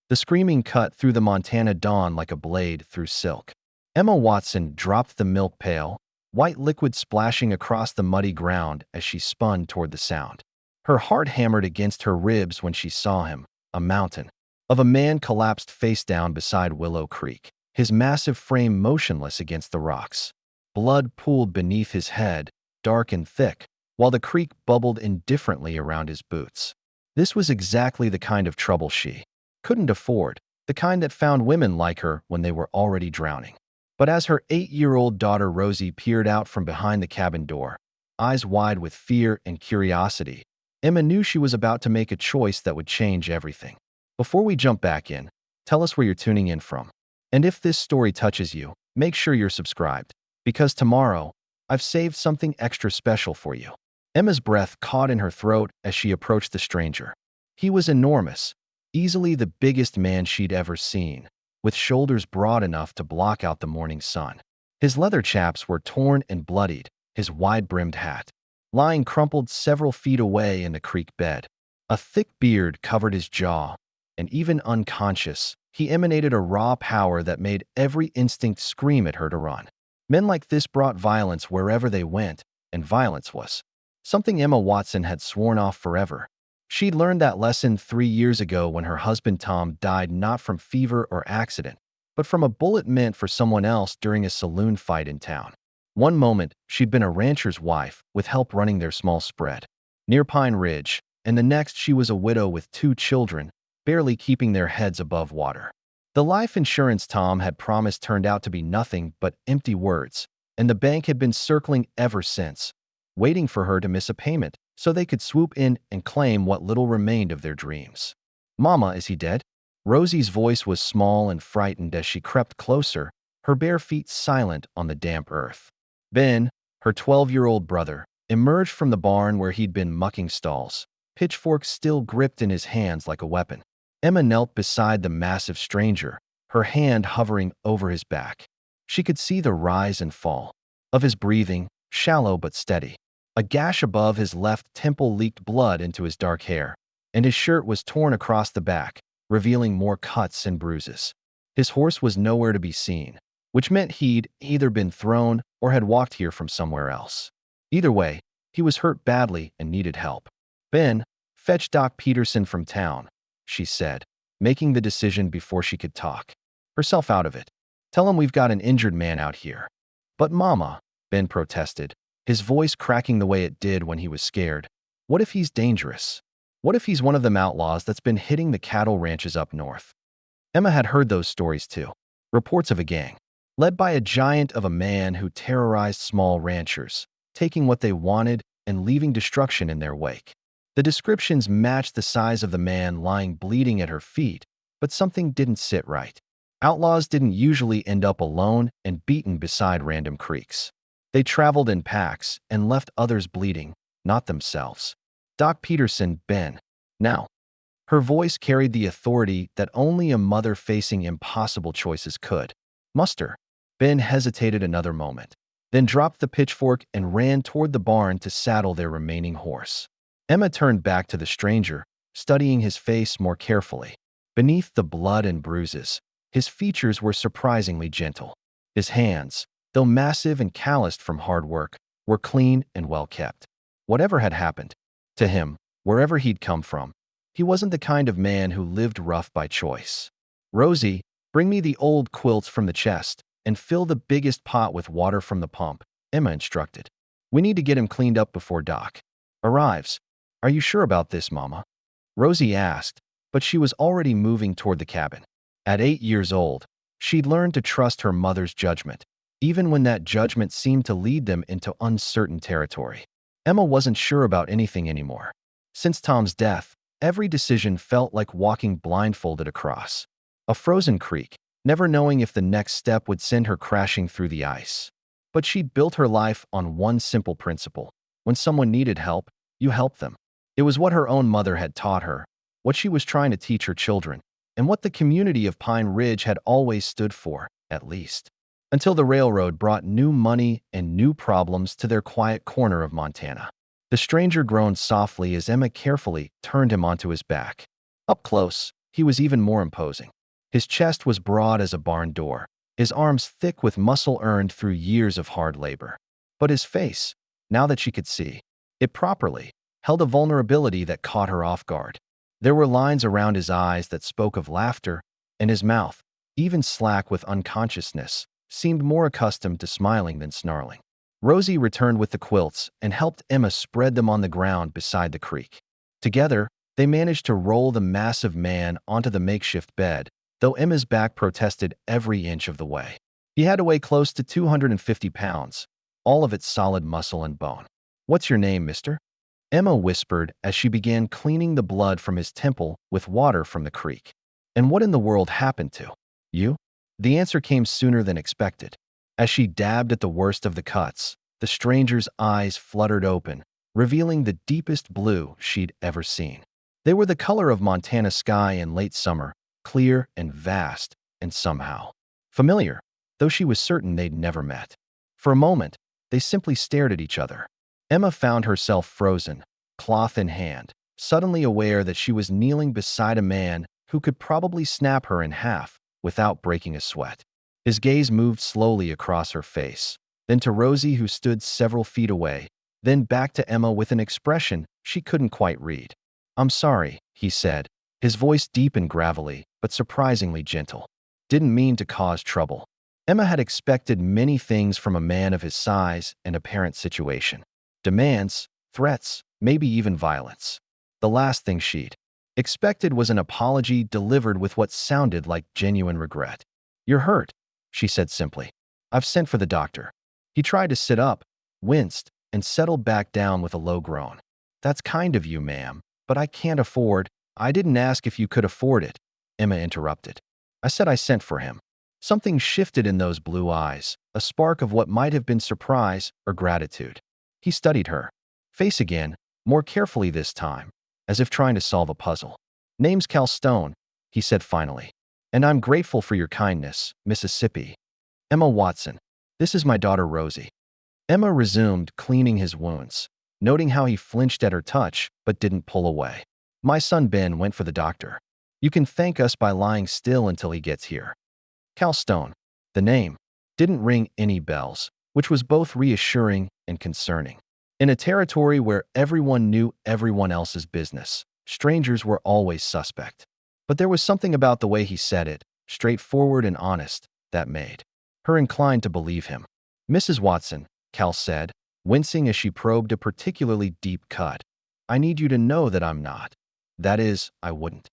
The screaming cut through the Montana dawn like a blade through silk. Emma Watson dropped the milk pail, white liquid splashing across the muddy ground as she spun toward the sound. Her heart hammered against her ribs when she saw him, a mountain of a man collapsed face down beside Willow Creek, his massive frame motionless against the rocks. Blood pooled beneath his head, dark and thick, while the creek bubbled indifferently around his boots. This was exactly the kind of trouble she couldn't afford, the kind that found women like her when they were already drowning. But as her 8-year-old daughter Rosie peered out from behind the cabin door, eyes wide with fear and curiosity, Emma knew she was about to make a choice that would change everything. Before we jump back in, tell us where you're tuning in from. And if this story touches you, make sure you're subscribed, because tomorrow, I've saved something extra special for you. Emma's breath caught in her throat as she approached the stranger. He was enormous, easily the biggest man she'd ever seen, with shoulders broad enough to block out the morning sun. His leather chaps were torn and bloodied, his wide-brimmed hat lying crumpled several feet away in the creek bed. A thick beard covered his jaw, and even unconscious, he emanated a raw power that made every instinct scream at her to run. Men like this brought violence wherever they went, and violence was something Emma Watson had sworn off forever. She'd learned that lesson 3 years ago when her husband Tom died not from fever or accident, but from a bullet meant for someone else during a saloon fight in town. One moment, she'd been a rancher's wife with help running their small spread near Pine Ridge, and the next she was a widow with 2 children, barely keeping their heads above water. The life insurance Tom had promised turned out to be nothing but empty words, and the bank had been circling ever since, waiting for her to miss a payment so they could swoop in and claim what little remained of their dreams. "Mama, is he dead?" Rosie's voice was small and frightened as she crept closer, her bare feet silent on the damp earth. Ben, her 12-year-old brother, emerged from the barn where he'd been mucking stalls, pitchfork still gripped in his hands like a weapon. Emma knelt beside the massive stranger, her hand hovering over his back. She could see the rise and fall of his breathing, shallow but steady. A gash above his left temple leaked blood into his dark hair, and his shirt was torn across the back, revealing more cuts and bruises. His horse was nowhere to be seen, which meant he'd either been thrown or had walked here from somewhere else. Either way, he was hurt badly and needed help. "Ben, fetch Doc Peterson from town," she said, making the decision before she could talk herself out of it. "Tell him we've got an injured man out here." "But Mama," Ben protested, his voice cracking the way it did when he was scared. "What if he's dangerous? What if he's one of them outlaws that's been hitting the cattle ranches up north?" Emma had heard those stories too. Reports of a gang, led by a giant of a man who terrorized small ranchers, taking what they wanted and leaving destruction in their wake. The descriptions matched the size of the man lying bleeding at her feet, but something didn't sit right. Outlaws didn't usually end up alone and beaten beside random creeks. They traveled in packs and left others bleeding, not themselves. Doc Peterson, Ben. Now. Her voice carried the authority that only a mother facing impossible choices could muster. Ben hesitated another moment, then dropped the pitchfork and ran toward the barn to saddle their remaining horse. Emma turned back to the stranger, studying his face more carefully. Beneath the blood and bruises, his features were surprisingly gentle. His hands, though massive and calloused from hard work, were clean and well kept. Whatever had happened to him, wherever he'd come from, he wasn't the kind of man who lived rough by choice. "Rosie, bring me the old quilts from the chest and fill the biggest pot with water from the pump," Emma instructed. "We need to get him cleaned up before Doc arrives." "Are you sure about this, Mama?" Rosie asked, but she was already moving toward the cabin. At 8 years old, she'd learned to trust her mother's judgment, even when that judgment seemed to lead them into uncertain territory. Emma wasn't sure about anything anymore. Since Tom's death, every decision felt like walking blindfolded across a frozen creek, never knowing if the next step would send her crashing through the ice. But she'd built her life on one simple principle: when someone needed help, you helped them. It was what her own mother had taught her, what she was trying to teach her children, and what the community of Pine Ridge had always stood for, at least. Until the railroad brought new money and new problems to their quiet corner of Montana. The stranger groaned softly as Emma carefully turned him onto his back. Up close, he was even more imposing. His chest was broad as a barn door, his arms thick with muscle earned through years of hard labor. But his face, now that she could see it properly, held a vulnerability that caught her off guard. There were lines around his eyes that spoke of laughter, and his mouth, even slack with unconsciousness, seemed more accustomed to smiling than snarling. Rosie returned with the quilts and helped Emma spread them on the ground beside the creek. Together, they managed to roll the massive man onto the makeshift bed, though Emma's back protested every inch of the way. He had to weigh close to 250 pounds, all of it solid muscle and bone. "What's your name, mister?" Emma whispered as she began cleaning the blood from his temple with water from the creek. "And what in the world happened to you?" The answer came sooner than expected. As she dabbed at the worst of the cuts, the stranger's eyes fluttered open, revealing the deepest blue she'd ever seen. They were the color of Montana sky in late summer, clear and vast, and somehow familiar, though she was certain they'd never met. For a moment, they simply stared at each other. Emma found herself frozen, cloth in hand, suddenly aware that she was kneeling beside a man who could probably snap her in half without breaking a sweat. His gaze moved slowly across her face, then to Rosie, who stood several feet away, then back to Emma with an expression she couldn't quite read. "I'm sorry," he said, his voice deep and gravelly, but surprisingly gentle. "Didn't mean to cause trouble." Emma had expected many things from a man of his size and apparent situation. Demands, threats, maybe even violence. The last thing she'd expected was an apology delivered with what sounded like genuine regret. "You're hurt," she said simply. "I've sent for the doctor." He tried to sit up, winced, and settled back down with a low groan. "That's kind of you, ma'am, but I can't afford—" "I didn't ask if you could afford it," Emma interrupted. "I said I sent for him." Something shifted in those blue eyes, a spark of what might have been surprise or gratitude. He studied her face again, more carefully this time, as if trying to solve a puzzle. "Name's Cal Stone," he said finally. "And I'm grateful for your kindness, Mississippi." "Emma Watson. This is my daughter Rosie." Emma resumed cleaning his wounds, noting how he flinched at her touch but didn't pull away. "My son Ben went for the doctor. You can thank us by lying still until he gets here." Cal Stone. The name didn't ring any bells, which was both reassuring and concerning. In a territory where everyone knew everyone else's business, strangers were always suspect. But there was something about the way he said it, straightforward and honest, that made her inclined to believe him. "Mrs. Watson," Cal said, wincing as she probed a particularly deep cut. "I need you to know that I'm not. That is, I wouldn't."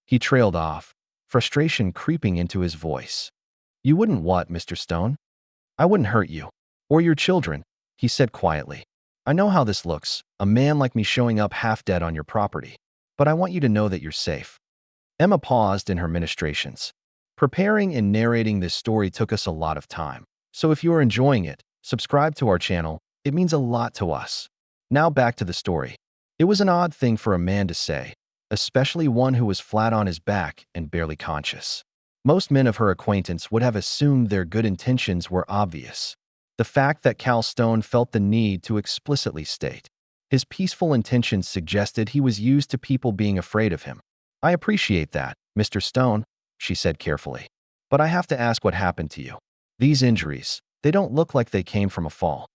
He trailed off, frustration creeping into his voice. "You wouldn't what, Mr. Stone?" "I wouldn't hurt you. Or your children," he said quietly. "I know how this looks, a man like me showing up half dead on your property. But I want you to know that you're safe." Emma paused in her ministrations. Preparing and narrating this story took us a lot of time. So if you are enjoying it, subscribe to our channel. It means a lot to us. Now back to the story. It was an odd thing for a man to say, especially one who was flat on his back and barely conscious. Most men of her acquaintance would have assumed their good intentions were obvious. The fact that Cal Stone felt the need to explicitly state his peaceful intentions suggested he was used to people being afraid of him. "I appreciate that, Mr. Stone," she said carefully. "But I have to ask what happened to you. These injuries, they don't look like they came from a fall."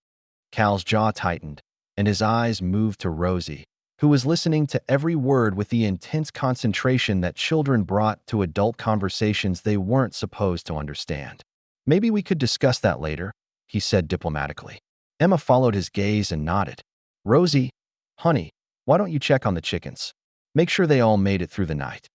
Cal's jaw tightened, and his eyes moved to Rosie, who was listening to every word with the intense concentration that children brought to adult conversations they weren't supposed to understand. "Maybe we could discuss that later," he said diplomatically. Emma followed his gaze and nodded. "Rosie, honey, why don't you check on the chickens? Make sure they all made it through the night."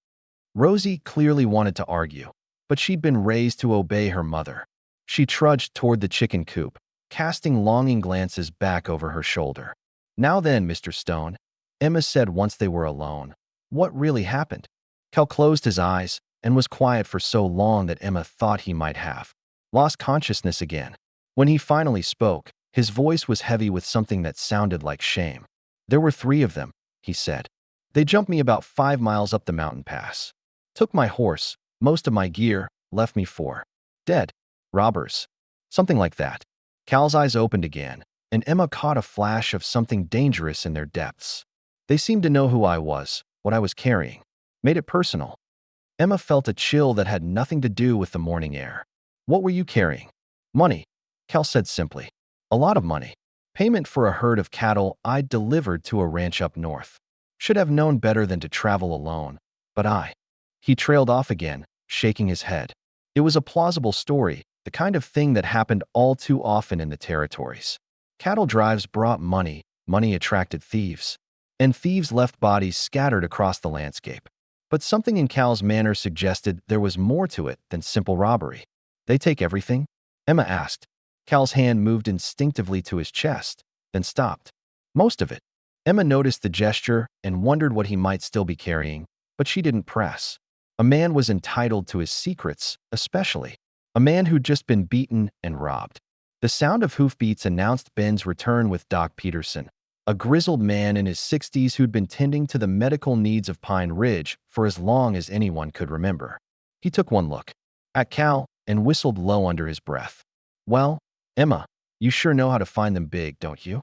Rosie clearly wanted to argue, but she'd been raised to obey her mother. She trudged toward the chicken coop, casting longing glances back over her shoulder. "Now then, Mr. Stone," Emma said once they were alone, "what really happened?" Cal closed his eyes and was quiet for so long that Emma thought he might have lost consciousness again. When he finally spoke, his voice was heavy with something that sounded like shame. "There were 3 of them," he said. "They jumped me about 5 miles up the mountain pass. Took my horse, most of my gear, left me for dead. Robbers. Something like that." Cal's eyes opened again, and Emma caught a flash of something dangerous in their depths. "They seemed to know who I was, what I was carrying. Made it personal." Emma felt a chill that had nothing to do with the morning air. What were you carrying? Money, Cal said simply. A lot of money. Payment for a herd of cattle I'd delivered to a ranch up north. Should have known better than to travel alone, but He trailed off again, shaking his head. It was a plausible story, the kind of thing that happened all too often in the territories. Cattle drives brought money, money attracted thieves, and thieves left bodies scattered across the landscape. But something in Cal's manner suggested there was more to it than simple robbery. They take everything? Emma asked. Cal's hand moved instinctively to his chest, then stopped. Most of it. Emma noticed the gesture and wondered what he might still be carrying, but she didn't press. A man was entitled to his secrets, especially. A man who'd just been beaten and robbed. The sound of hoofbeats announced Ben's return with Doc Peterson, a grizzled man in his 60s who'd been tending to the medical needs of Pine Ridge for as long as anyone could remember. He took one look at Cal and whistled low under his breath. Well, Emma, you sure know how to find them big, don't you?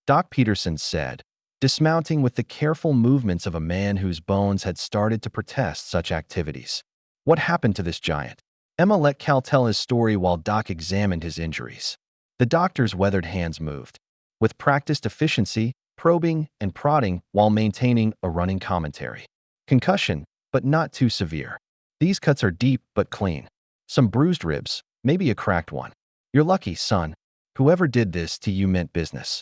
Doc Peterson said, dismounting with the careful movements of a man whose bones had started to protest such activities. What happened to this giant? Emma let Cal tell his story while Doc examined his injuries. The doctor's weathered hands moved, with practiced efficiency, probing and prodding while maintaining a running commentary. Concussion, but not too severe. These cuts are deep but clean. Some bruised ribs, maybe a cracked one. You're lucky, son. Whoever did this to you meant business.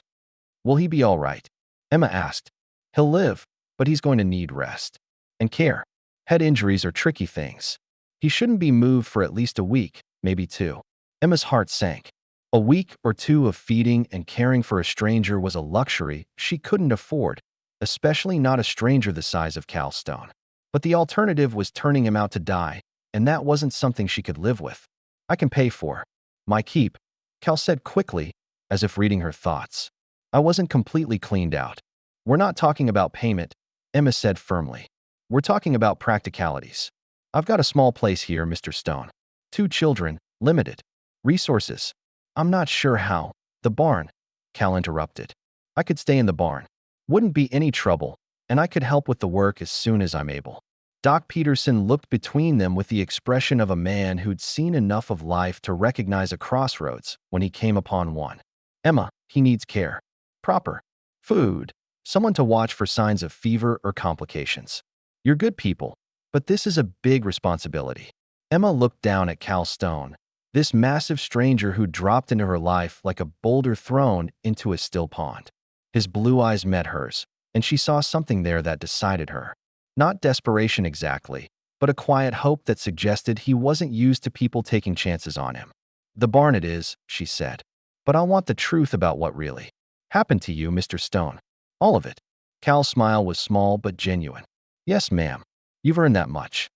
Will he be all right? Emma asked. He'll live, but he's going to need rest. And care. Head injuries are tricky things. He shouldn't be moved for at least a week, maybe 2. Emma's heart sank. A week or 2 of feeding and caring for a stranger was a luxury she couldn't afford, especially not a stranger the size of Cal Stone. But the alternative was turning him out to die, and that wasn't something she could live with. I can pay for my keep, Cal said quickly, as if reading her thoughts. I wasn't completely cleaned out. We're not talking about payment, Emma said firmly. We're talking about practicalities. I've got a small place here, Mr. Stone. 2 children, limited resources. I'm not sure how. The barn, Cal interrupted. I could stay in the barn. Wouldn't be any trouble, and I could help with the work as soon as I'm able. Doc Peterson looked between them with the expression of a man who'd seen enough of life to recognize a crossroads when he came upon one. Emma, he needs care. Proper food. Someone to watch for signs of fever or complications. You're good people, but this is a big responsibility. Emma looked down at Cal Stone, this massive stranger who dropped into her life like a boulder thrown into a still pond. His blue eyes met hers, and she saw something there that decided her. Not desperation exactly, but a quiet hope that suggested he wasn't used to people taking chances on him. The barn it is, she said. But I want the truth about what really happened to you, Mr. Stone. All of it. Cal's smile was small but genuine. Yes, ma'am. You've earned that much.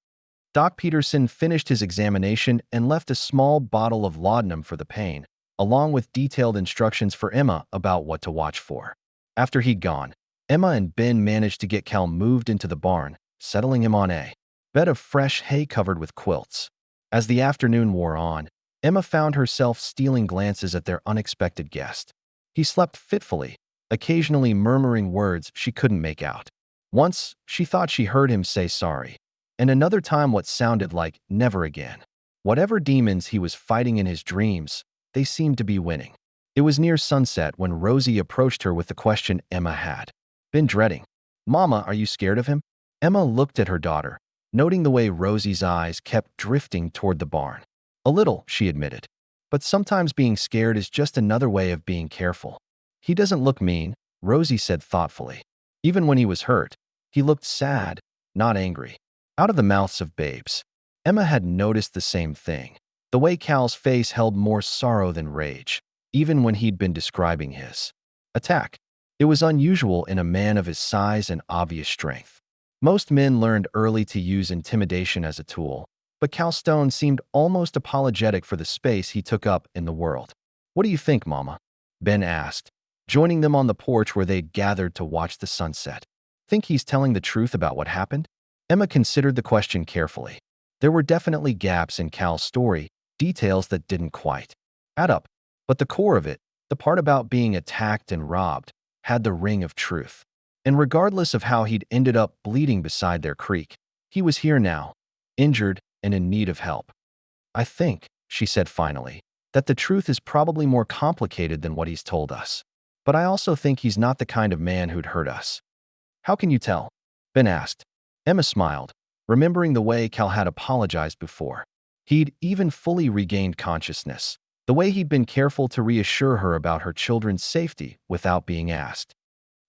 Doc Peterson finished his examination and left a small bottle of laudanum for the pain, along with detailed instructions for Emma about what to watch for. After he'd gone, Emma and Ben managed to get Cal moved into the barn, settling him on a bed of fresh hay covered with quilts. As the afternoon wore on, Emma found herself stealing glances at their unexpected guest. He slept fitfully, occasionally murmuring words she couldn't make out. Once, she thought she heard him say sorry, and another time what sounded like never again. Whatever demons he was fighting in his dreams, they seemed to be winning. It was near sunset when Rosie approached her with the question Emma had been dreading. Mama, are you scared of him? Emma looked at her daughter, noting the way Rosie's eyes kept drifting toward the barn. A little, she admitted. But sometimes being scared is just another way of being careful. He doesn't look mean, Rosie said thoughtfully. Even when he was hurt, he looked sad, not angry. Out of the mouths of babes. Emma had noticed the same thing. The way Cal's face held more sorrow than rage, even when he'd been describing his attack. It was unusual in a man of his size and obvious strength. Most men learned early to use intimidation as a tool, but Cal Stone seemed almost apologetic for the space he took up in the world. What do you think, Mama? Ben asked, joining them on the porch where they'd gathered to watch the sunset. Think he's telling the truth about what happened? Emma considered the question carefully. There were definitely gaps in Cal's story, details that didn't quite add up. But the core of it, the part about being attacked and robbed, had the ring of truth. And regardless of how he'd ended up bleeding beside their creek, he was here now, injured and in need of help. I think, she said finally, that the truth is probably more complicated than what he's told us. But I also think he's not the kind of man who'd hurt us. How can you tell? Ben asked. Emma smiled, remembering the way Cal had apologized before. He'd even fully regained consciousness, the way he'd been careful to reassure her about her children's safety without being asked.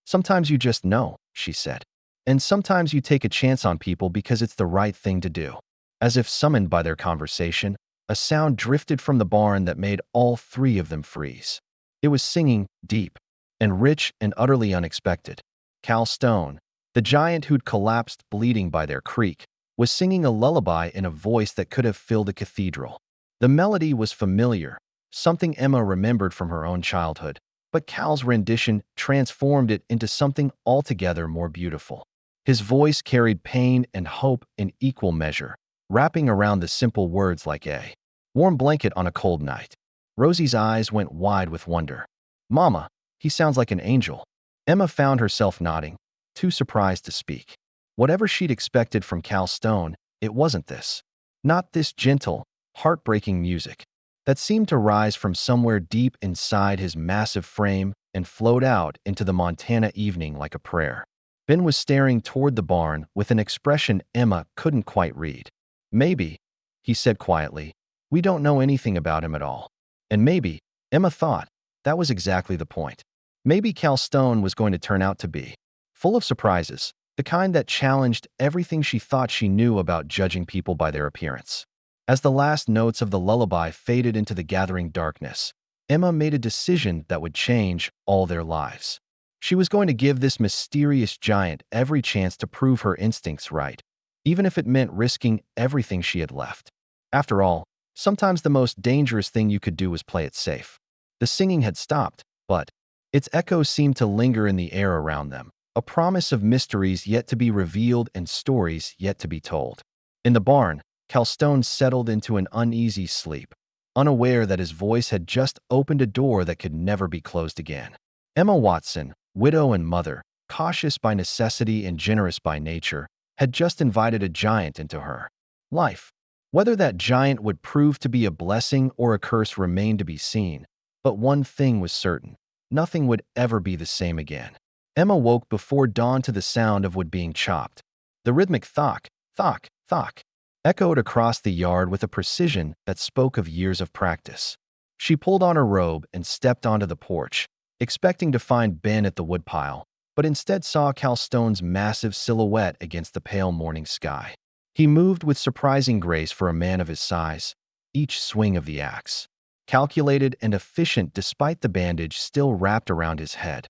Sometimes you just know, she said. And sometimes you take a chance on people because it's the right thing to do. As if summoned by their conversation, a sound drifted from the barn that made all three of them freeze. It was singing, deep and rich and utterly unexpected. Cal Stone, the giant who'd collapsed bleeding by their creek, was singing a lullaby in a voice that could have filled a cathedral. The melody was familiar, something Emma remembered from her own childhood, but Cal's rendition transformed it into something altogether more beautiful. His voice carried pain and hope in equal measure, wrapping around the simple words like a warm blanket on a cold night. Rosie's eyes went wide with wonder. Mama, he sounds like an angel. Emma found herself nodding, too surprised to speak. Whatever she'd expected from Cal Stone, it wasn't this. Not this gentle, heartbreaking music that seemed to rise from somewhere deep inside his massive frame and float out into the Montana evening like a prayer. Ben was staring toward the barn with an expression Emma couldn't quite read. Maybe, he said quietly, we don't know anything about him at all. And maybe, Emma thought, that was exactly the point. Maybe Cal Stone was going to turn out to be full of surprises, the kind that challenged everything she thought she knew about judging people by their appearance. As the last notes of the lullaby faded into the gathering darkness, Emma made a decision that would change all their lives. She was going to give this mysterious giant every chance to prove her instincts right, even if it meant risking everything she had left. After all, sometimes the most dangerous thing you could do was play it safe. The singing had stopped, but its echoes seemed to linger in the air around them, a promise of mysteries yet to be revealed and stories yet to be told. In the barn, Cal Stone settled into an uneasy sleep, unaware that his voice had just opened a door that could never be closed again. Emma Watson, widow and mother, cautious by necessity and generous by nature, had just invited a giant into her life. Whether that giant would prove to be a blessing or a curse remained to be seen, but one thing was certain: nothing would ever be the same again. Emma woke before dawn to the sound of wood being chopped. The rhythmic thock, thock, thock echoed across the yard with a precision that spoke of years of practice. She pulled on her robe and stepped onto the porch, expecting to find Ben at the woodpile, but instead saw Cal Stone's massive silhouette against the pale morning sky. He moved with surprising grace for a man of his size, each swing of the axe calculated and efficient despite the bandage still wrapped around his head.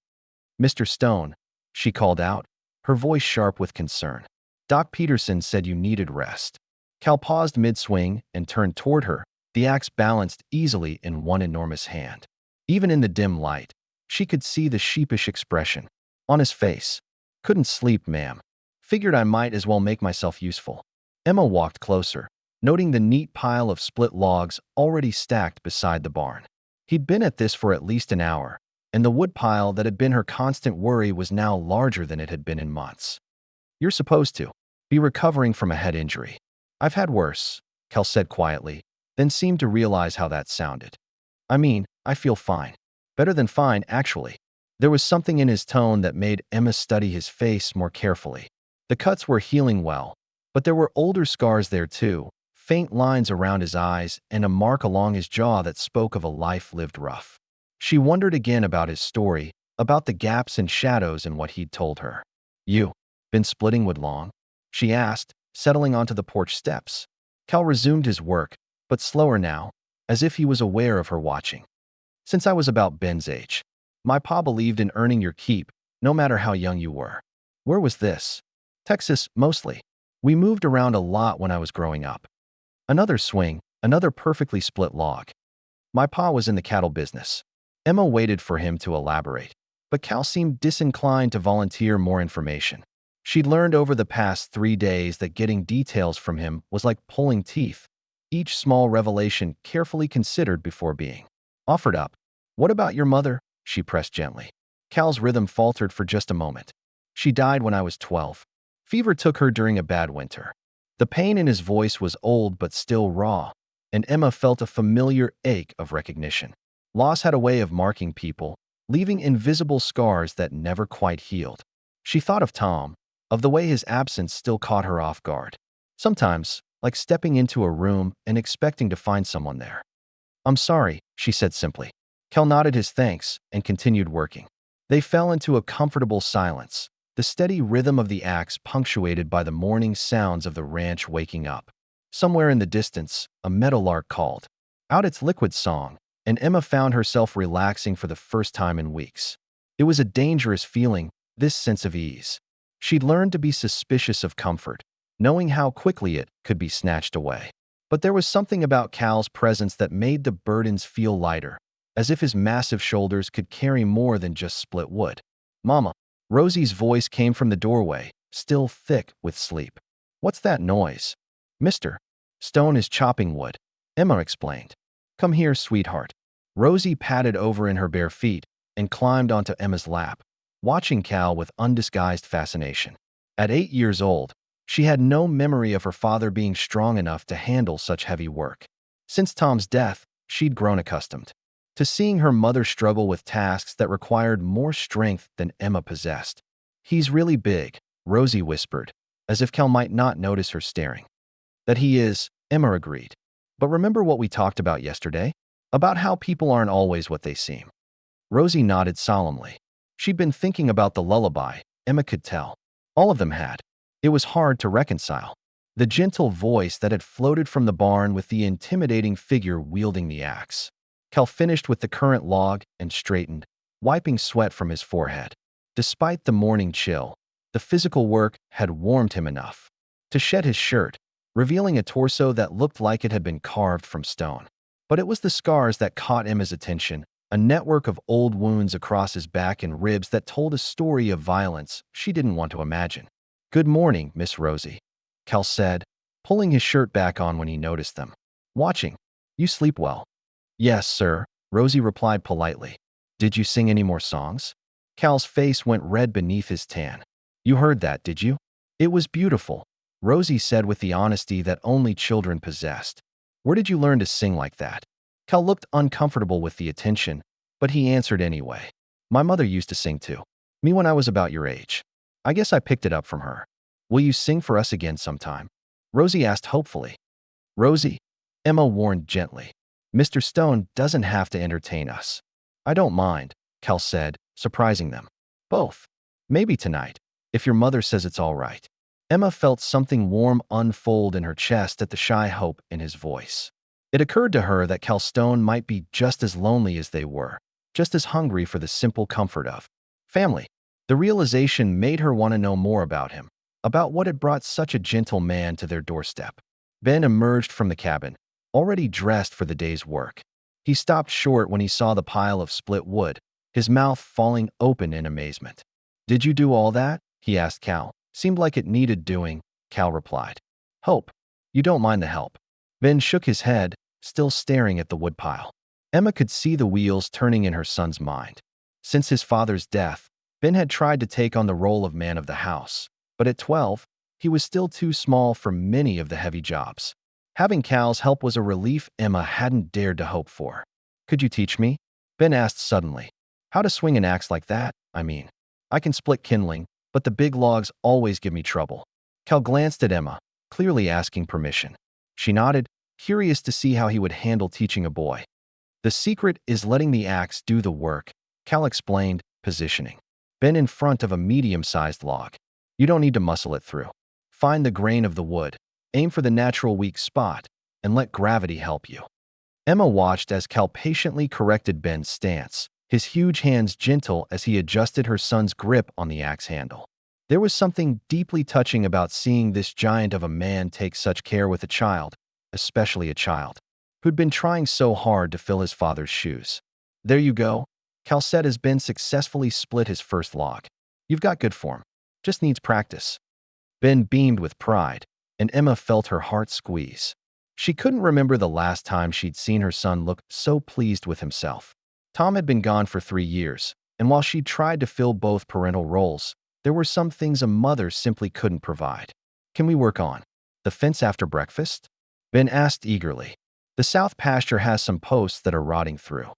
Mr. Stone, she called out, her voice sharp with concern. Doc Peterson said you needed rest. Cal paused mid-swing and turned toward her, the axe balanced easily in one enormous hand. Even in the dim light, she could see the sheepish expression on his face. Couldn't sleep, ma'am. Figured I might as well make myself useful. Emma walked closer, noting the neat pile of split logs already stacked beside the barn. He'd been at this for at least an hour, and the woodpile that had been her constant worry was now larger than it had been in months. You're supposed to be recovering from a head injury. I've had worse, Cal said quietly, then seemed to realize how that sounded. I mean, I feel fine. Better than fine, actually. There was something in his tone that made Emma study his face more carefully. The cuts were healing well, but there were older scars there too, faint lines around his eyes and a mark along his jaw that spoke of a life lived rough. She wondered again about his story, about the gaps and shadows in what he'd told her. You been splitting wood long? She asked, settling onto the porch steps. Cal resumed his work, but slower now, as if he was aware of her watching. Since I was about Ben's age. My pa believed in earning your keep, no matter how young you were. Where was this? Texas, mostly. We moved around a lot when I was growing up. Another swing, another perfectly split log. My pa was in the cattle business. Emma waited for him to elaborate, but Cal seemed disinclined to volunteer more information. She'd learned over the past 3 days that getting details from him was like pulling teeth, each small revelation carefully considered before being offered up. What about your mother? She pressed gently. Cal's rhythm faltered for just a moment. She died when I was 12. Fever took her during a bad winter. The pain in his voice was old but still raw, and Emma felt a familiar ache of recognition. Loss had a way of marking people, leaving invisible scars that never quite healed. She thought of Tom, of the way his absence still caught her off guard. Sometimes, like stepping into a room and expecting to find someone there. "I'm sorry," she said simply. Cal nodded his thanks and continued working. They fell into a comfortable silence, the steady rhythm of the axe punctuated by the morning sounds of the ranch waking up. Somewhere in the distance, a meadowlark called out its liquid song, and Emma found herself relaxing for the first time in weeks. It was a dangerous feeling, this sense of ease. She'd learned to be suspicious of comfort, knowing how quickly it could be snatched away. But there was something about Cal's presence that made the burdens feel lighter, as if his massive shoulders could carry more than just split wood. "Mama." Rosie's voice came from the doorway, still thick with sleep. "What's that noise?" "Mr. Stone is chopping wood," Emma explained. "Come here, sweetheart." Rosie padded over in her bare feet and climbed onto Emma's lap, watching Cal with undisguised fascination. At 8 years old, she had no memory of her father being strong enough to handle such heavy work. Since Tom's death, she'd grown accustomed to seeing her mother struggle with tasks that required more strength than Emma possessed. "He's really big," Rosie whispered, as if Cal might not notice her staring. "That he is," Emma agreed. "But remember what we talked about yesterday? About how people aren't always what they seem." Rosie nodded solemnly. She'd been thinking about the lullaby, Emma could tell. All of them had. It was hard to reconcile. The gentle voice that had floated from the barn with the intimidating figure wielding the axe. Cal finished with the current log and straightened, wiping sweat from his forehead. Despite the morning chill, the physical work had warmed him enough to shed his shirt, revealing a torso that looked like it had been carved from stone. But it was the scars that caught Emma's attention, a network of old wounds across his back and ribs that told a story of violence she didn't want to imagine. "Good morning, Miss Rosie," Cal said, pulling his shirt back on when he noticed them. "Watching. You sleep well." "Yes, sir," Rosie replied politely. "Did you sing any more songs?" Cal's face went red beneath his tan. "You heard that, did you?" "It was beautiful," Rosie said with the honesty that only children possessed. "Where did you learn to sing like that?" Cal looked uncomfortable with the attention, but he answered anyway. "My mother used to sing too. Me when I was about your age. I guess I picked it up from her." "Will you sing for us again sometime?" Rosie asked hopefully. "Rosie," Emma warned gently, "Mr. Stone doesn't have to entertain us." "I don't mind," Cal said, surprising them. "Both. Maybe tonight, if your mother says it's all right." Emma felt something warm unfold in her chest at the shy hope in his voice. It occurred to her that Cal Stone might be just as lonely as they were, just as hungry for the simple comfort of family. The realization made her want to know more about him, about what had brought such a gentle man to their doorstep. Ben emerged from the cabin, already dressed for the day's work. He stopped short when he saw the pile of split wood, his mouth falling open in amazement. "Did you do all that?" he asked Cal. "Seemed like it needed doing," Cal replied. "Hope you don't mind the help." Ben shook his head, still staring at the woodpile. Emma could see the wheels turning in her son's mind. Since his father's death, Ben had tried to take on the role of man of the house, but at 12, he was still too small for many of the heavy jobs. Having Cal's help was a relief Emma hadn't dared to hope for. "Could you teach me?" Ben asked suddenly. "How to swing an axe like that, I mean. I can split kindling, but the big logs always give me trouble." Cal glanced at Emma, clearly asking permission. She nodded, curious to see how he would handle teaching a boy. "The secret is letting the axe do the work," Cal explained, positioning Ben in front of a medium-sized log. "You don't need to muscle it through. Find the grain of the wood, aim for the natural weak spot, and let gravity help you." Emma watched as Cal patiently corrected Ben's stance, his huge hands gentle as he adjusted her son's grip on the axe handle. There was something deeply touching about seeing this giant of a man take such care with a child, especially a child who'd been trying so hard to fill his father's shoes. "There you go," Cal said as Ben successfully split his first log. "You've got good form. Just needs practice." Ben beamed with pride, and Emma felt her heart squeeze. She couldn't remember the last time she'd seen her son look so pleased with himself. Tom had been gone for 3 years, and while she'd tried to fill both parental roles, there were some things a mother simply couldn't provide. "Can we work on The fence after breakfast? Ben asked eagerly. The south pasture has some posts that are rotting through.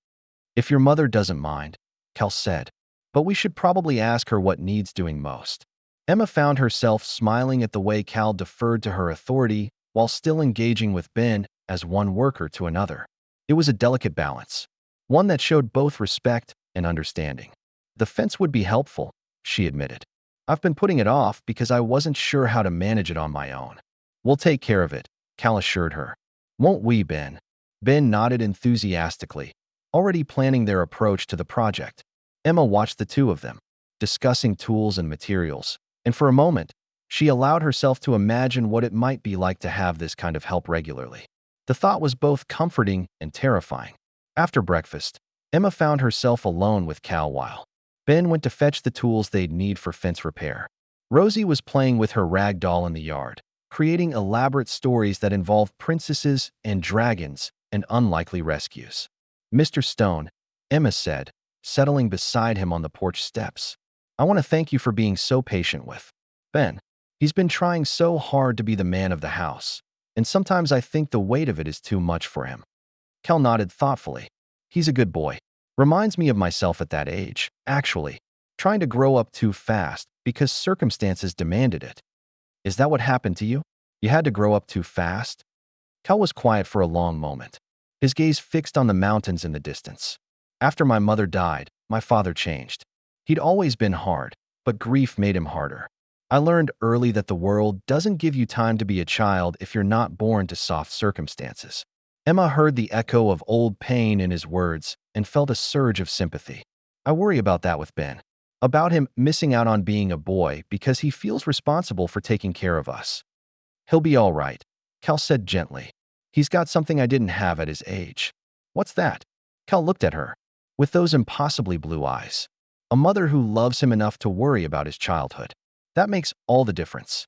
If your mother doesn't mind, Cal said. But we should probably ask her what needs doing most. Emma found herself smiling at the way Cal deferred to her authority while still engaging with Ben as one worker to another. It was a delicate balance, one that showed both respect and understanding. The fence would be helpful, she admitted. I've been putting it off because I wasn't sure how to manage it on my own. We'll take care of it, Cal assured her. Won't we, Ben? Ben nodded enthusiastically, already planning their approach to the project. Emma watched the two of them, discussing tools and materials, and for a moment, she allowed herself to imagine what it might be like to have this kind of help regularly. The thought was both comforting and terrifying. After breakfast, Emma found herself alone with Cal while Ben went to fetch the tools they'd need for fence repair. Rosie was playing with her rag doll in the yard, creating elaborate stories that involved princesses and dragons and unlikely rescues. Mr. Stone, Emma said, settling beside him on the porch steps. I want to thank you for being so patient with Ben. He's been trying so hard to be the man of the house, and sometimes I think the weight of it is too much for him. Cal nodded thoughtfully. He's a good boy. Reminds me of myself at that age, actually, trying to grow up too fast because circumstances demanded it. Is that what happened to you? You had to grow up too fast? Cal was quiet for a long moment, his gaze fixed on the mountains in the distance. After my mother died, my father changed. He'd always been hard, but grief made him harder. I learned early that the world doesn't give you time to be a child if you're not born to soft circumstances. Emma heard the echo of old pain in his words and felt a surge of sympathy. I worry about that with Ben. About him missing out on being a boy because he feels responsible for taking care of us. He'll be all right, Cal said gently. He's got something I didn't have at his age. What's that? Cal looked at her, with those impossibly blue eyes. A mother who loves him enough to worry about his childhood. That makes all the difference.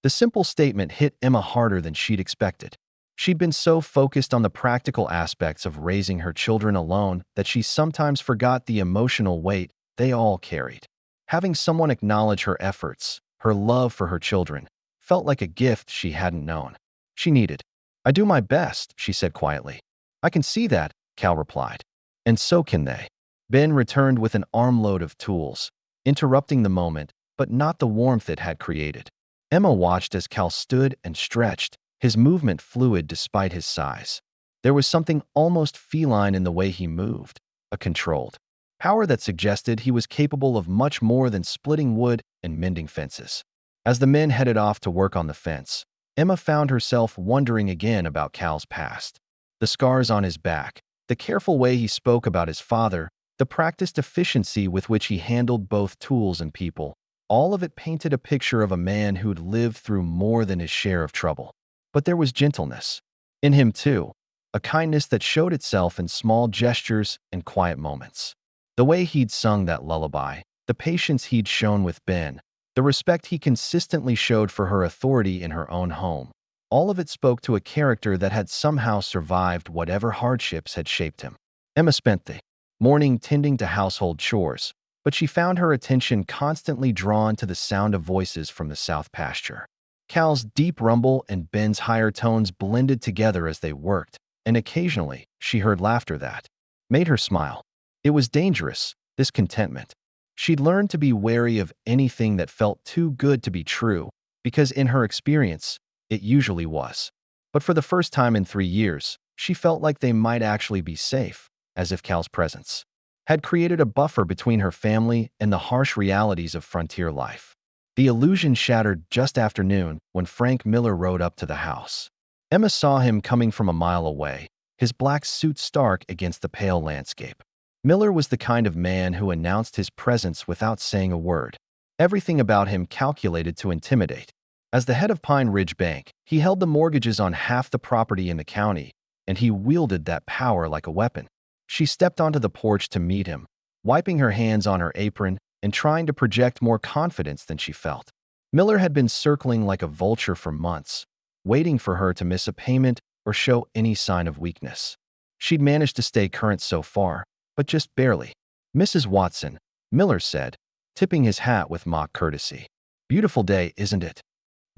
The simple statement hit Emma harder than she'd expected. She'd been so focused on the practical aspects of raising her children alone that she sometimes forgot the emotional weight they all carried. Having someone acknowledge her efforts, her love for her children, felt like a gift she hadn't known. She needed. I do my best, she said quietly. I can see that, Cal replied. And so can they. Ben returned with an armload of tools, interrupting the moment, but not the warmth it had created. Emma watched as Cal stood and stretched, his movement fluid despite his size. There was something almost feline in the way he moved, a controlled power that suggested he was capable of much more than splitting wood and mending fences. As the men headed off to work on the fence, Emma found herself wondering again about Cal's past. The scars on his back, the careful way he spoke about his father, the practiced efficiency with which he handled both tools and people, all of it painted a picture of a man who'd lived through more than his share of trouble. But there was gentleness in him too, a kindness that showed itself in small gestures and quiet moments. The way he'd sung that lullaby, the patience he'd shown with Ben, the respect he consistently showed for her authority in her own home, all of it spoke to a character that had somehow survived whatever hardships had shaped him. Emma spent the morning tending to household chores, but she found her attention constantly drawn to the sound of voices from the south pasture. Cal's deep rumble and Ben's higher tones blended together as they worked, and occasionally she heard laughter that made her smile. It was dangerous, this contentment. She'd learned to be wary of anything that felt too good to be true, because in her experience, it usually was. But for the first time in 3 years, she felt like they might actually be safe, as if Cal's presence had created a buffer between her family and the harsh realities of frontier life. The illusion shattered just after noon when Frank Miller rode up to the house. Emma saw him coming from a mile away, his black suit stark against the pale landscape. Miller was the kind of man who announced his presence without saying a word, everything about him calculated to intimidate. As the head of Pine Ridge Bank, he held the mortgages on half the property in the county, and he wielded that power like a weapon. She stepped onto the porch to meet him, wiping her hands on her apron and trying to project more confidence than she felt. Miller had been circling like a vulture for months, waiting for her to miss a payment or show any sign of weakness. She'd managed to stay current so far, but just barely. Mrs. Watson, Miller said, tipping his hat with mock courtesy. Beautiful day, isn't it?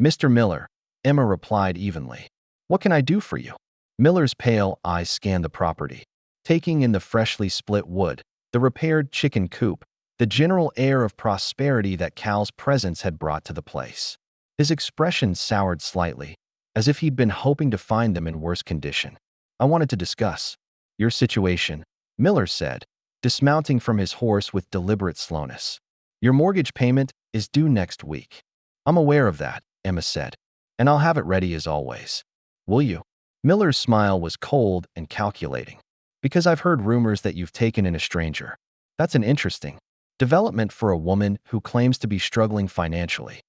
Mr. Miller, Emma replied evenly. What can I do for you? Miller's pale eyes scanned the property, taking in the freshly split wood, the repaired chicken coop, the general air of prosperity that Cal's presence had brought to the place. His expression soured slightly, as if he'd been hoping to find them in worse condition. I wanted to discuss your situation, Miller said, dismounting from his horse with deliberate slowness. Your mortgage payment is due next week. I'm aware of that, Emma said, and I'll have it ready as always. Will you? Miller's smile was cold and calculating. Because I've heard rumors that you've taken in a stranger. That's an interesting development for a woman who claims to be struggling financially.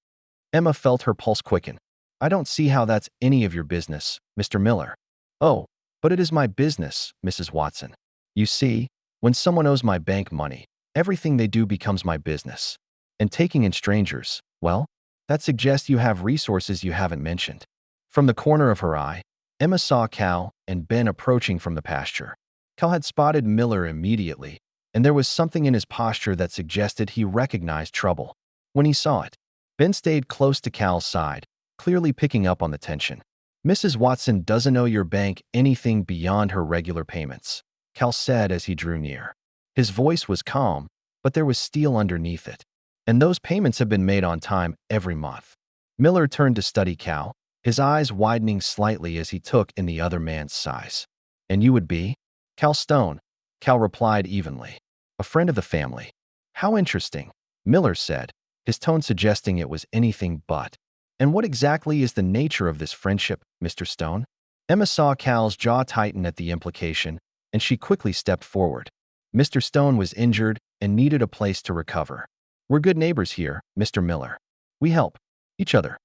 Emma felt her pulse quicken. I don't see how that's any of your business, Mr. Miller. Oh, but it is my business, Mrs. Watson. You see, when someone owes my bank money, everything they do becomes my business. And taking in strangers, well, that suggests you have resources you haven't mentioned. From the corner of her eye, Emma saw Cal and Ben approaching from the pasture. Cal had spotted Miller immediately, and there was something in his posture that suggested he recognized trouble. When he saw it, Ben stayed close to Cal's side, clearly picking up on the tension. Mrs. Watson doesn't owe your bank anything beyond her regular payments, Cal said as he drew near. His voice was calm, but there was steel underneath it. And those payments have been made on time every month. Miller turned to study Cal, his eyes widening slightly as he took in the other man's size. And you would be? Cal Stone, Cal replied evenly. A friend of the family. How interesting, Miller said, his tone suggesting it was anything but. And what exactly is the nature of this friendship, Mr. Stone? Emma saw Cal's jaw tighten at the implication, and she quickly stepped forward. Mr. Stone was injured and needed a place to recover. We're good neighbors here, Mr. Miller. We help each other.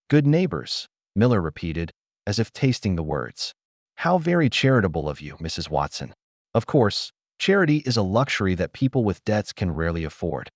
Good neighbors, Miller repeated, as if tasting the words. How very charitable of you, Mrs. Watson. Of course, charity is a luxury that people with debts can rarely afford.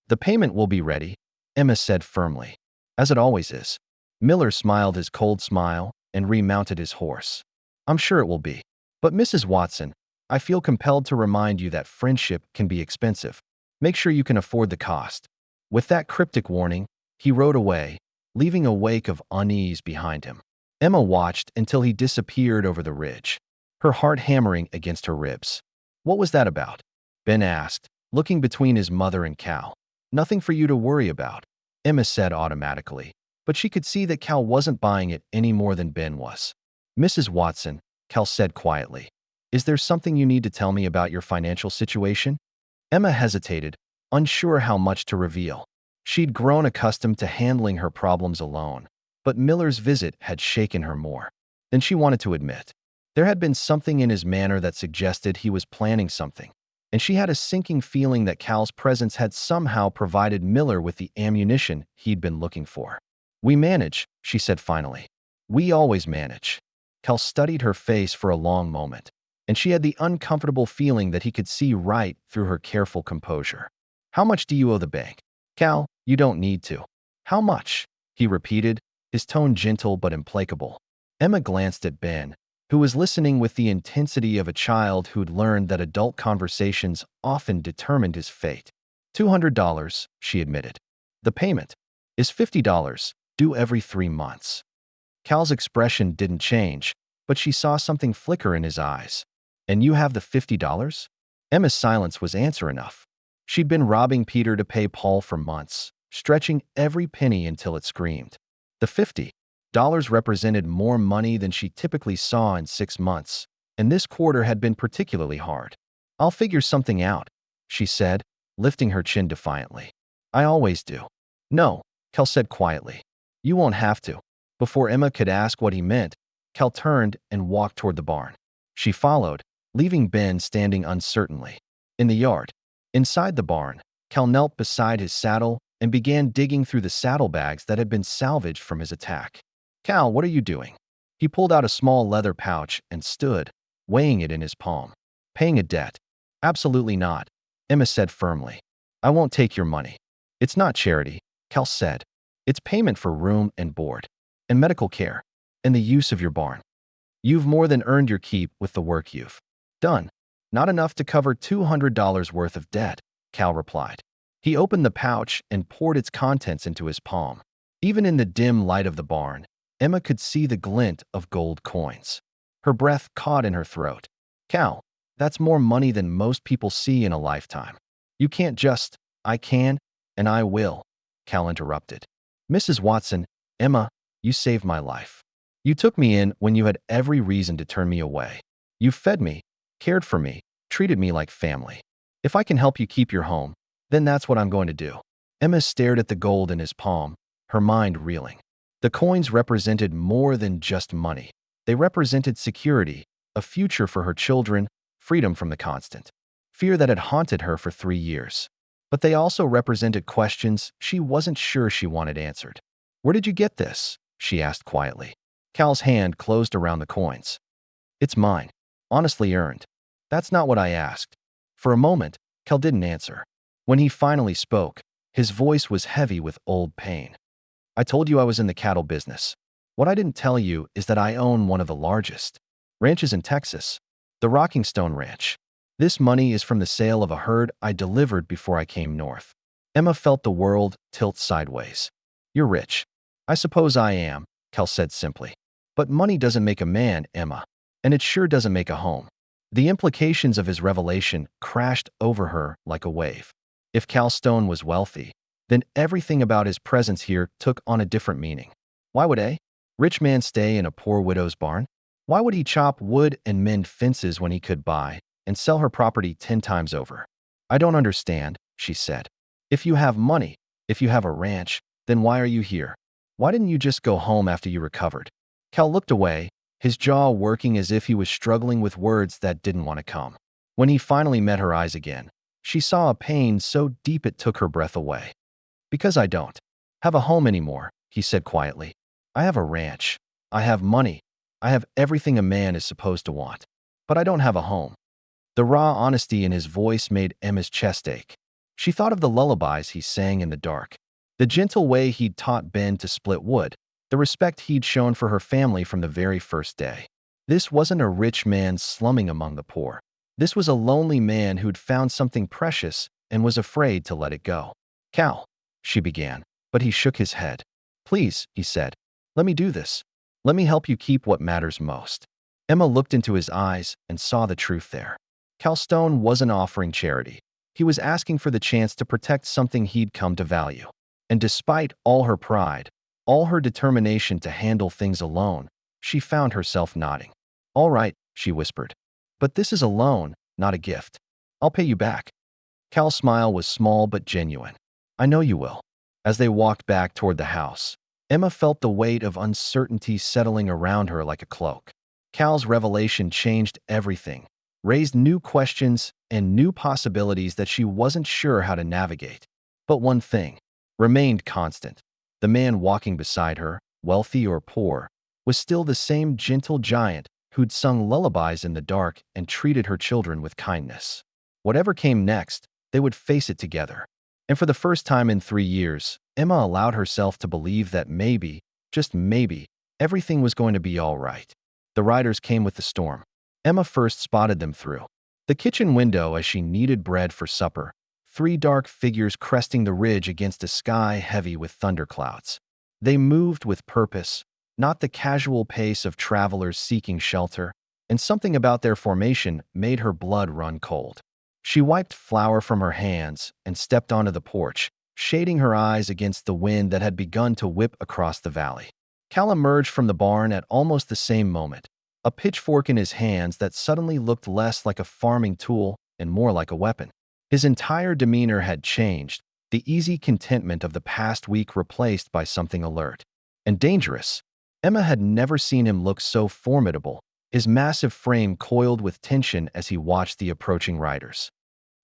The payment will be ready, Emma said firmly. As it always is. Miller smiled his cold smile and remounted his horse. I'm sure it will be. But Mrs. Watson, I feel compelled to remind you that friendship can be expensive. Make sure you can afford the cost. With that cryptic warning, he rode away, leaving a wake of unease behind him. Emma watched until he disappeared over the ridge, her heart hammering against her ribs. What was that about? Ben asked, looking between his mother and Cal. Nothing for you to worry about, Emma said automatically, but she could see that Cal wasn't buying it any more than Ben was. Mrs. Watson, Cal said quietly, is there something you need to tell me about your financial situation? Emma hesitated, unsure how much to reveal. She'd grown accustomed to handling her problems alone, but Miller's visit had shaken her more than she wanted to admit. There had been something in his manner that suggested he was planning something, and she had a sinking feeling that Cal's presence had somehow provided Miller with the ammunition he'd been looking for. We manage, she said finally. We always manage. Cal studied her face for a long moment, and she had the uncomfortable feeling that he could see right through her careful composure. How much do you owe the bank? Cal, you don't need to. How much? He repeated, his tone gentle but implacable. Emma glanced at Ben, who was listening with the intensity of a child who'd learned that adult conversations often determined his fate. $200, she admitted. The payment is $50, due every 3 months. Cal's expression didn't change, but she saw something flicker in his eyes. And you have the $50? Emma's silence was answer enough. She'd been robbing Peter to pay Paul for months, stretching every penny until it screamed. The $50 represented more money than she typically saw in 6 months, and this quarter had been particularly hard. I'll figure something out, she said, lifting her chin defiantly. I always do. No, Cal said quietly. You won't have to. Before Emma could ask what he meant, Cal turned and walked toward the barn. She followed, leaving Ben standing uncertainly. In the yard, inside the barn, Cal knelt beside his saddle and began digging through the saddlebags that had been salvaged from his attack. Cal, what are you doing? He pulled out a small leather pouch and stood, weighing it in his palm. Paying a debt? Absolutely not, Emma said firmly. I won't take your money. It's not charity, Cal said. It's payment for room and board, and medical care, and the use of your barn. You've more than earned your keep with the work you've done. Not enough to cover $200 worth of debt, Cal replied. He opened the pouch and poured its contents into his palm. Even in the dim light of the barn, Emma could see the glint of gold coins. Her breath caught in her throat. Cal, that's more money than most people see in a lifetime. You can't just, I can, and I will, Cal interrupted. Mrs. Watson, Emma, you saved my life. You took me in when you had every reason to turn me away. You fed me, cared for me, treated me like family. If I can help you keep your home, then that's what I'm going to do. Emma stared at the gold in his palm, her mind reeling. The coins represented more than just money. They represented security, a future for her children, freedom from the constant fear that had haunted her for 3 years. But they also represented questions she wasn't sure she wanted answered. Where did you get this? She asked quietly. Cal's hand closed around the coins. It's mine, honestly earned. That's not what I asked. For a moment, Cal didn't answer. When he finally spoke, his voice was heavy with old pain. I told you I was in the cattle business. What I didn't tell you is that I own one of the largest ranches in Texas, the Rocking Stone Ranch. This money is from the sale of a herd I delivered before I came north. Emma felt the world tilt sideways. You're rich. I suppose I am, Cal said simply. But money doesn't make a man, Emma. And it sure doesn't make a home. The implications of his revelation crashed over her like a wave. If Cal Stone was wealthy, then everything about his presence here took on a different meaning. Why would a rich man stay in a poor widow's barn? Why would he chop wood and mend fences when he could buy and sell her property 10 times over? I don't understand, she said. If you have money, if you have a ranch, then why are you here? Why didn't you just go home after you recovered? Cal looked away, his jaw working as if he was struggling with words that didn't want to come. When he finally met her eyes again, she saw a pain so deep it took her breath away. Because I don't have a home anymore, he said quietly. I have a ranch. I have money. I have everything a man is supposed to want. But I don't have a home. The raw honesty in his voice made Emma's chest ache. She thought of the lullabies he sang in the dark, the gentle way he'd taught Ben to split wood, the respect he'd shown for her family from the very first day. This wasn't a rich man slumming among the poor. This was a lonely man who'd found something precious and was afraid to let it go. Cal, she began, but he shook his head. Please, he said, let me do this. Let me help you keep what matters most. Emma looked into his eyes and saw the truth there. Cal Stone wasn't offering charity. He was asking for the chance to protect something he'd come to value. And despite all her pride, all her determination to handle things alone, she found herself nodding. All right, she whispered. But this is a loan, not a gift. I'll pay you back. Cal's smile was small but genuine. I know you will. As they walked back toward the house, Emma felt the weight of uncertainty settling around her like a cloak. Cal's revelation changed everything, raised new questions and new possibilities that she wasn't sure how to navigate. But one thing remained constant. The man walking beside her, wealthy or poor, was still the same gentle giant who'd sung lullabies in the dark and treated her children with kindness. Whatever came next, they would face it together. And for the first time in 3 years, Emma allowed herself to believe that maybe, just maybe, everything was going to be all right. The riders came with the storm. Emma first spotted them through the kitchen window as she kneaded bread for supper, 3 dark figures cresting the ridge against a sky heavy with thunderclouds. They moved with purpose, not the casual pace of travelers seeking shelter, and something about their formation made her blood run cold. She wiped flour from her hands and stepped onto the porch, shading her eyes against the wind that had begun to whip across the valley. Cal emerged from the barn at almost the same moment, a pitchfork in his hands that suddenly looked less like a farming tool and more like a weapon. His entire demeanor had changed, the easy contentment of the past week replaced by something alert and dangerous. Emma had never seen him look so formidable, his massive frame coiled with tension as he watched the approaching riders.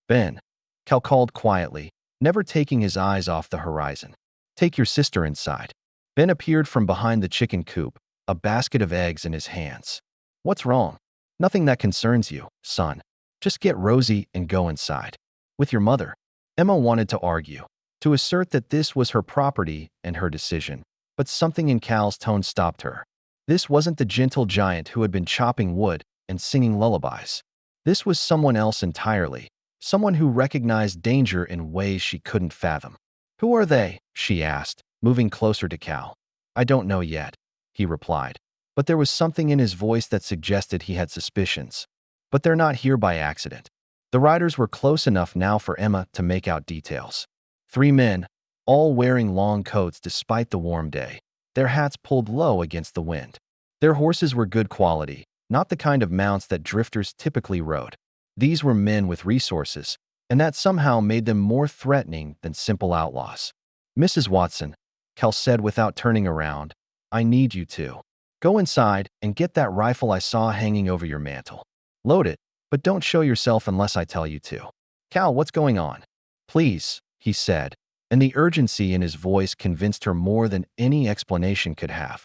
Ben, Cal called quietly, never taking his eyes off the horizon. Take your sister inside. Ben appeared from behind the chicken coop, a basket of eggs in his hands. What's wrong? Nothing that concerns you, son. Just get Rosie and go inside. With your mother. Emma wanted to argue, to assert that this was her property and her decision, but something in Cal's tone stopped her. This wasn't the gentle giant who had been chopping wood and singing lullabies. This was someone else entirely, someone who recognized danger in ways she couldn't fathom. Who are they? She asked, moving closer to Cal. I don't know yet. he replied. But there was something in his voice that suggested he had suspicions. But they're not here by accident. The riders were close enough now for Emma to make out details. 3 men, all wearing long coats despite the warm day, their hats pulled low against the wind. Their horses were good quality, not the kind of mounts that drifters typically rode. These were men with resources, and that somehow made them more threatening than simple outlaws. "Mrs. Watson," Cal said without turning around, "I need you to go inside and get that rifle I saw hanging over your mantel. Load it, but don't show yourself unless I tell you to." "Cal, what's going on?" "Please," he said, and the urgency in his voice convinced her more than any explanation could have.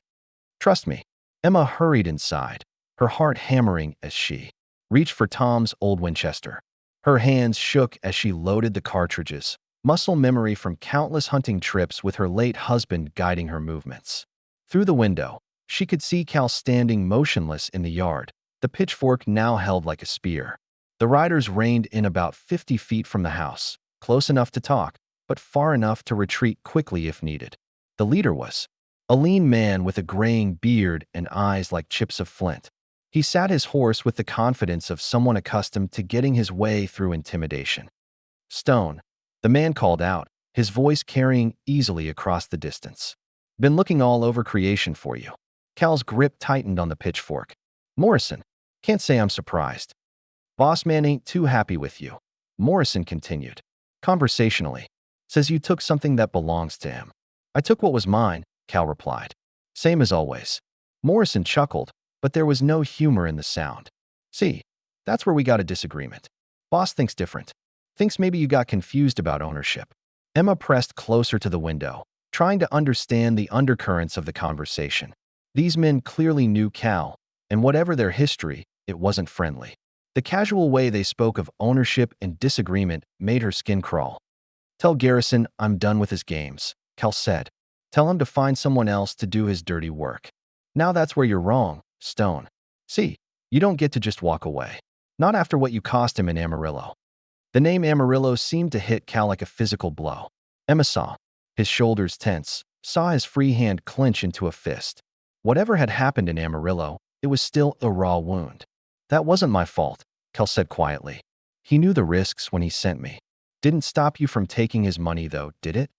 "Trust me." Emma hurried inside, her heart hammering as she reached for Tom's old Winchester. Her hands shook as she loaded the cartridges, muscle memory from countless hunting trips with her late husband guiding her movements. Through the window, she could see Cal standing motionless in the yard, the pitchfork now held like a spear. The riders reined in about 50 feet from the house, close enough to talk, but far enough to retreat quickly if needed. The leader was a lean man with a graying beard and eyes like chips of flint. He sat his horse with the confidence of someone accustomed to getting his way through intimidation. "Stone," the man called out, his voice carrying easily across the distance. "Been looking all over creation for you." Cal's grip tightened on the pitchfork. "Morrison, can't say I'm surprised. Boss man ain't too happy with you." Morrison continued, conversationally. "Says you took something that belongs to him." "I took what was mine," Cal replied. "Same as always." Morrison chuckled, but there was no humor in the sound. "See, that's where we got a disagreement. Boss thinks different. Thinks maybe you got confused about ownership." Emma pressed closer to the window, trying to understand the undercurrents of the conversation. These men clearly knew Cal, and whatever their history, it wasn't friendly. The casual way they spoke of ownership and disagreement made her skin crawl. "Tell Garrison I'm done with his games," Cal said. "Tell him to find someone else to do his dirty work." "Now that's where you're wrong, Stone. See, you don't get to just walk away. Not after what you cost him in Amarillo." The name Amarillo seemed to hit Cal like a physical blow. Emma saw his shoulders tense, saw his free hand clench into a fist. Whatever had happened in Amarillo, it was still a raw wound. "That wasn't my fault," Cal said quietly. "He knew the risks when he sent me. Didn't stop you from taking his money, though, did it?"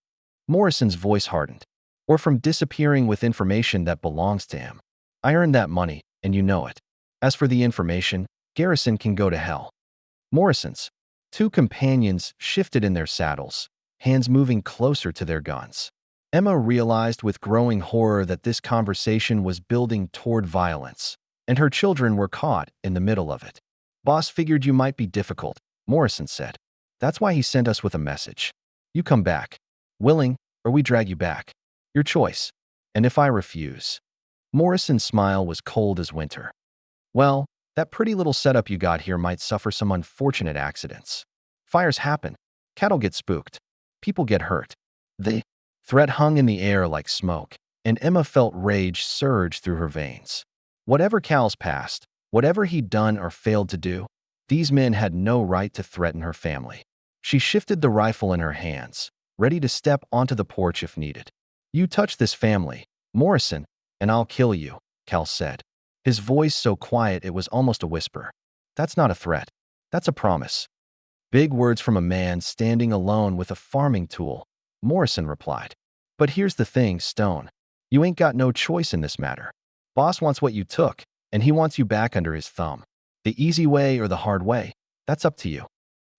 Morrison's voice hardened. "Or from disappearing with information that belongs to him. I earned that money, and you know it. As for the information, Garrison can go to hell." Morrison's 2 companions shifted in their saddles, hands moving closer to their guns. Emma realized with growing horror that this conversation was building toward violence, and her children were caught in the middle of it. "Boss figured you might be difficult," Morrison said. "That's why he sent us with a message. You come back. Willing, or we drag you back. Your choice. And if I refuse?" Morrison's smile was cold as winter. "Well, that pretty little setup you got here might suffer some unfortunate accidents. Fires happen. Cattle get spooked. People get hurt." The threat hung in the air like smoke, and Emma felt rage surge through her veins. Whatever Cal's past, whatever he'd done or failed to do, these men had no right to threaten her family. She shifted the rifle in her hands, ready to step onto the porch if needed. "You touch this family, Morrison, and I'll kill you," Cal said, his voice so quiet it was almost a whisper. "That's not a threat. That's a promise." "Big words from a man standing alone with a farming tool," Morrison replied. "But here's the thing, Stone. You ain't got no choice in this matter. Boss wants what you took, and he wants you back under his thumb. The easy way or the hard way, that's up to you."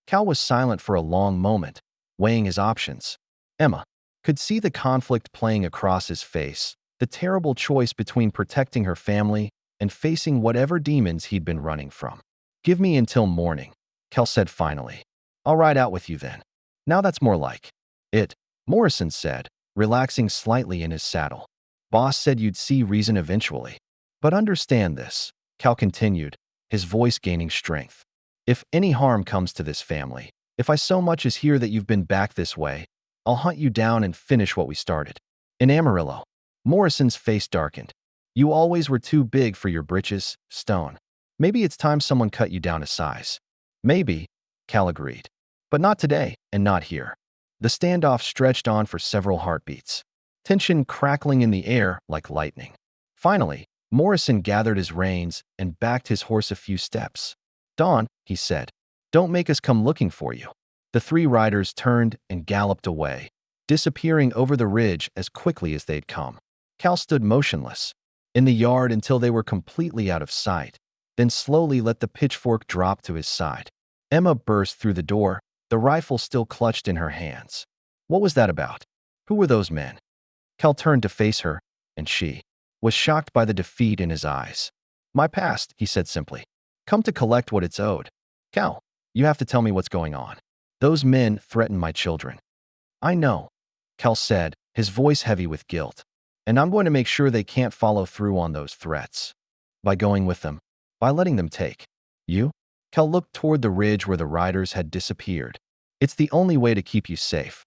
Cal was silent for a long moment, weighing his options. Emma could see the conflict playing across his face, the terrible choice between protecting her family and facing whatever demons he'd been running from. "Give me until morning," Cal said finally. "I'll ride out with you then." "Now that's more like it," Morrison said, relaxing slightly in his saddle. "Boss said you'd see reason eventually. But understand this," Cal continued, his voice gaining strength. "If any harm comes to this family, if I so much as hear that you've been back this way, I'll hunt you down and finish what we started." "In Amarillo." Morrison's face darkened. "You always were too big for your britches, Stone. Maybe it's time someone cut you down a size." "Maybe," Cal agreed. "But not today, and not here." The standoff stretched on for several heartbeats, tension crackling in the air like lightning. Finally, Morrison gathered his reins and backed his horse a few steps. "Dawn," he said, "don't make us come looking for you." The three riders turned and galloped away, disappearing over the ridge as quickly as they'd come. Cal stood motionless in the yard until they were completely out of sight, then slowly let the pitchfork drop to his side. Emma burst through the door, the rifle still clutched in her hands. What was that about? Who were those men? Cal turned to face her, and she was shocked by the defeat in his eyes. "My past," he said simply. "Come to collect what it's owed." "Cal, you have to tell me what's going on. Those men threaten my children." "I know," Cal said, his voice heavy with guilt. "And I'm going to make sure they can't follow through on those threats. By going with them. By letting them take you." Cal looked toward the ridge where the riders had disappeared. "It's the only way to keep you safe."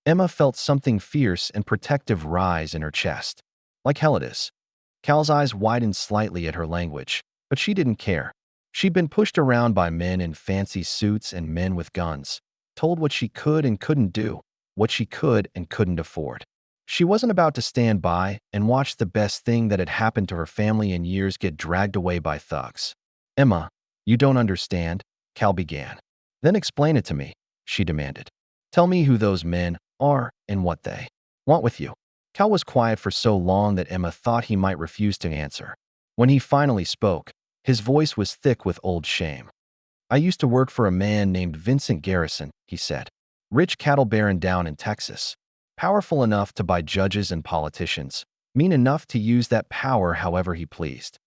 Emma felt something fierce and protective rise in her chest. "Like hell it is." Cal's eyes widened slightly at her language, but she didn't care. She'd been pushed around by men in fancy suits and men with guns, told what she could and couldn't do, what she could and couldn't afford. She wasn't about to stand by and watch the best thing that had happened to her family in years get dragged away by thugs. "Emma, you don't understand," Cal began. "Then explain it to me," she demanded. "Tell me who those men are and what they want with you." Cal was quiet for so long that Emma thought he might refuse to answer. When he finally spoke, his voice was thick with old shame. "I used to work for a man named Vincent Garrison," he said. "Rich cattle baron down in Texas. Powerful enough to buy judges and politicians. Mean enough to use that power however he pleased."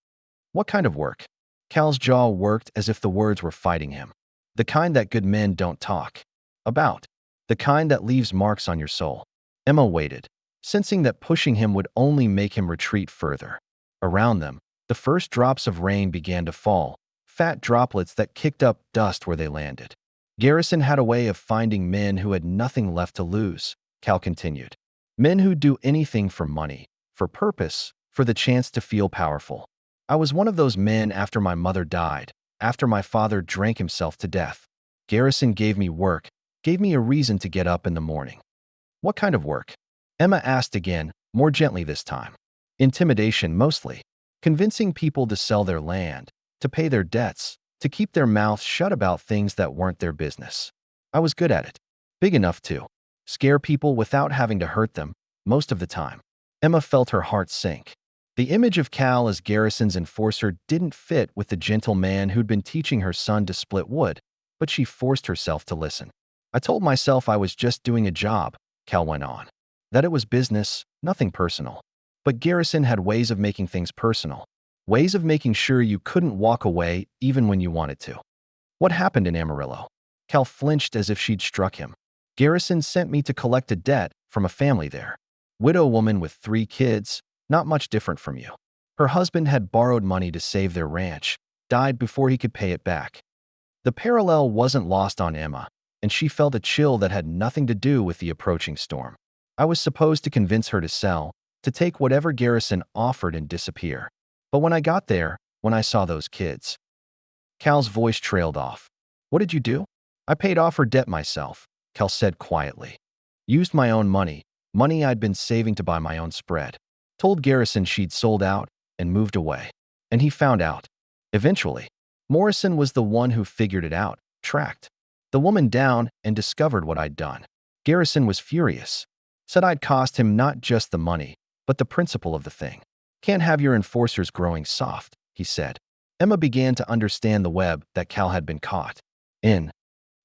"What kind of work?" Cal's jaw worked as if the words were fighting him. "The kind that good men don't talk about. The kind that leaves marks on your soul." Emma waited, sensing that pushing him would only make him retreat further. Around them, the first drops of rain began to fall, fat droplets that kicked up dust where they landed. "Garrison had a way of finding men who had nothing left to lose," Cal continued. "Men who'd do anything for money, for purpose, for the chance to feel powerful. I was one of those men after my mother died, after my father drank himself to death. Garrison gave me work, gave me a reason to get up in the morning." "What kind of work?" Emma asked again, more gently this time. "Intimidation mostly. Convincing people to sell their land, to pay their debts, to keep their mouths shut about things that weren't their business. I was good at it. Big enough to scare people without having to hurt them, most of the time." Emma felt her heart sink. The image of Cal as Garrison's enforcer didn't fit with the gentle man who'd been teaching her son to split wood, but she forced herself to listen. "I told myself I was just doing a job," Cal went on. "That it was business, nothing personal. But Garrison had ways of making things personal. Ways of making sure you couldn't walk away even when you wanted to." "What happened in Amarillo?" Cal flinched as if she'd struck him. "Garrison sent me to collect a debt from a family there. Widow woman with 3 kids, not much different from you. Her husband had borrowed money to save their ranch, died before he could pay it back." The parallel wasn't lost on Emma, and she felt a chill that had nothing to do with the approaching storm. "I was supposed to convince her to sell, to take whatever Garrison offered and disappear. But when I got there, when I saw those kids..." Cal's voice trailed off. "What did you do?" "I paid off her debt myself," Cal said quietly. "Used my own money, money I'd been saving to buy my own spread. Told Garrison she'd sold out and moved away. And he found out. Eventually. Morrison was the one who figured it out, tracked the woman down and discovered what I'd done. Garrison was furious. Said I'd cost him not just the money, but the principle of the thing. Can't have your enforcers growing soft," he said. Emma began to understand the web that Cal had been caught in.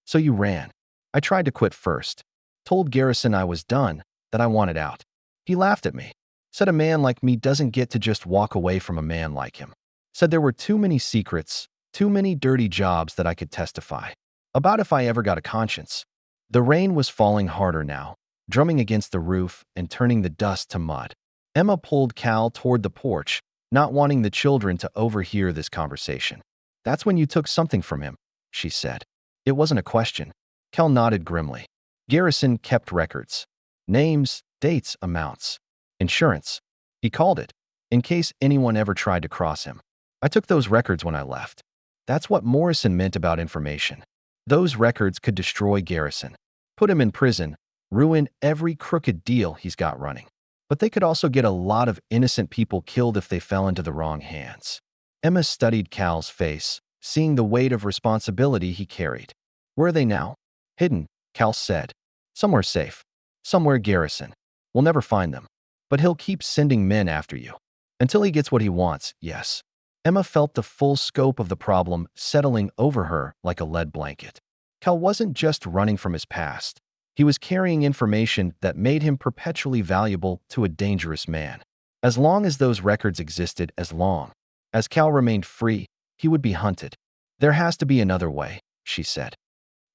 "So you ran." "I tried to quit first. Told Garrison I was done, that I wanted out. He laughed at me. Said a man like me doesn't get to just walk away from a man like him. Said there were too many secrets, too many dirty jobs that I could testify about if I ever got a conscience." The rain was falling harder now, drumming against the roof and turning the dust to mud. Emma pulled Cal toward the porch, not wanting the children to overhear this conversation. "That's when you took something from him," she said. "It wasn't a question." Cal nodded grimly. "Garrison kept records. Names, dates, amounts. Insurance. He called it, in case anyone ever tried to cross him. I took those records when I left. That's what Morrison meant about information. Those records could destroy Garrison, put him in prison, ruin every crooked deal he's got running." But they could also get a lot of innocent people killed if they fell into the wrong hands. Emma studied Cal's face, seeing the weight of responsibility he carried. Where are they now? Hidden, Cal said. Somewhere safe. Somewhere Garrison. We'll never find them. But he'll keep sending men after you. Until he gets what he wants, yes. Emma felt the full scope of the problem settling over her like a lead blanket. Cal wasn't just running from his past. He was carrying information that made him perpetually valuable to a dangerous man. As long as those records existed, as long as Cal remained free, he would be hunted. There has to be another way, she said.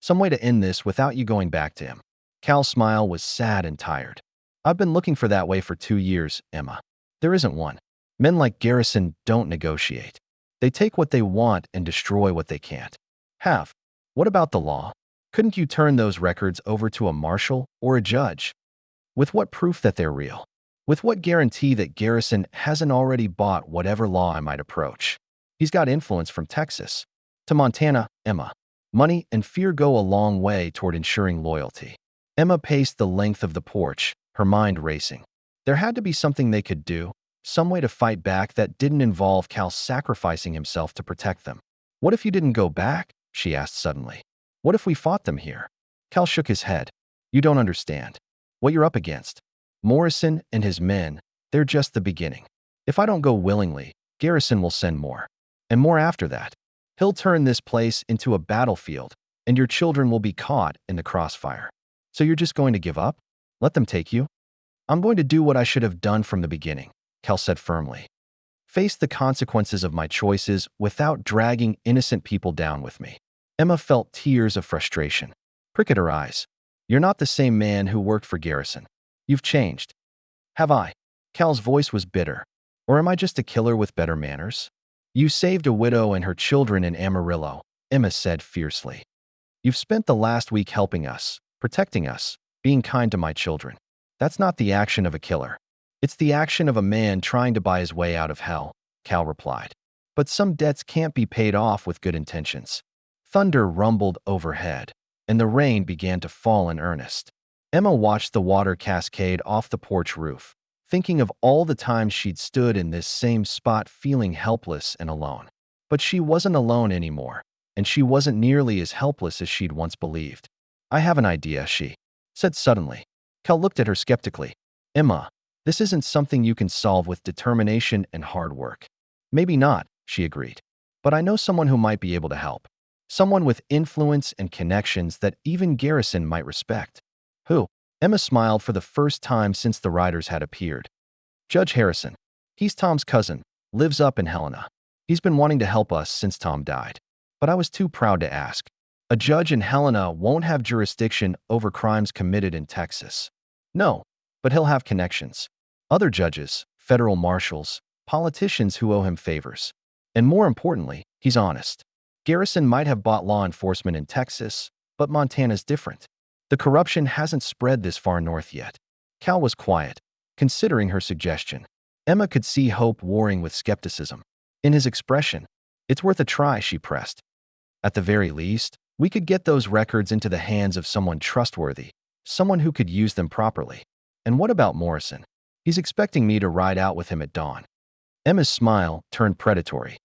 Some way to end this without you going back to him. Cal's smile was sad and tired. I've been looking for that way for 2 years, Emma. There isn't one. Men like Garrison don't negotiate. They take what they want and destroy what they can't have. What about the law? Couldn't you turn those records over to a marshal or a judge? With what proof that they're real? With what guarantee that Garrison hasn't already bought whatever law I might approach? He's got influence from Texas to Montana, Emma. Money and fear go a long way toward ensuring loyalty. Emma paced the length of the porch, her mind racing. There had to be something they could do, some way to fight back that didn't involve Cal sacrificing himself to protect them. What if you didn't go back? She asked suddenly. What if we fought them here? Cal shook his head. You don't understand what you're up against. Morrison and his men, they're just the beginning. If I don't go willingly, Garrison will send more. And more after that. He'll turn this place into a battlefield, and your children will be caught in the crossfire. So you're just going to give up? Let them take you? I'm going to do what I should have done from the beginning, Cal said firmly. Face the consequences of my choices without dragging innocent people down with me. Emma felt tears of frustration. Prick at her eyes. You're not the same man who worked for Garrison. You've changed. Have I? Cal's voice was bitter. Or am I just a killer with better manners? You saved a widow and her children in Amarillo, Emma said fiercely. You've spent the last week helping us, protecting us, being kind to my children. That's not the action of a killer. It's the action of a man trying to buy his way out of hell, Cal replied. But some debts can't be paid off with good intentions. Thunder rumbled overhead, and the rain began to fall in earnest. Emma watched the water cascade off the porch roof, thinking of all the times she'd stood in this same spot feeling helpless and alone. But she wasn't alone anymore, and she wasn't nearly as helpless as she'd once believed. I have an idea, she said suddenly. Cal looked at her skeptically. Emma, this isn't something you can solve with determination and hard work. Maybe not, she agreed. But I know someone who might be able to help. Someone with influence and connections that even Garrison might respect. Who? Emma smiled for the first time since the riders had appeared. Judge Harrison. He's Tom's cousin, lives up in Helena. He's been wanting to help us since Tom died. But I was too proud to ask. A judge in Helena won't have jurisdiction over crimes committed in Texas. No, but he'll have connections. Other judges, federal marshals, politicians who owe him favors. And more importantly, he's honest. Garrison might have bought law enforcement in Texas, but Montana's different. The corruption hasn't spread this far north yet. Cal was quiet, considering her suggestion. Emma could see hope warring with skepticism. In his expression, it's worth a try, she pressed. At the very least, we could get those records into the hands of someone trustworthy, someone who could use them properly. And what about Morrison? He's expecting me to ride out with him at dawn. Emma's smile turned predatory.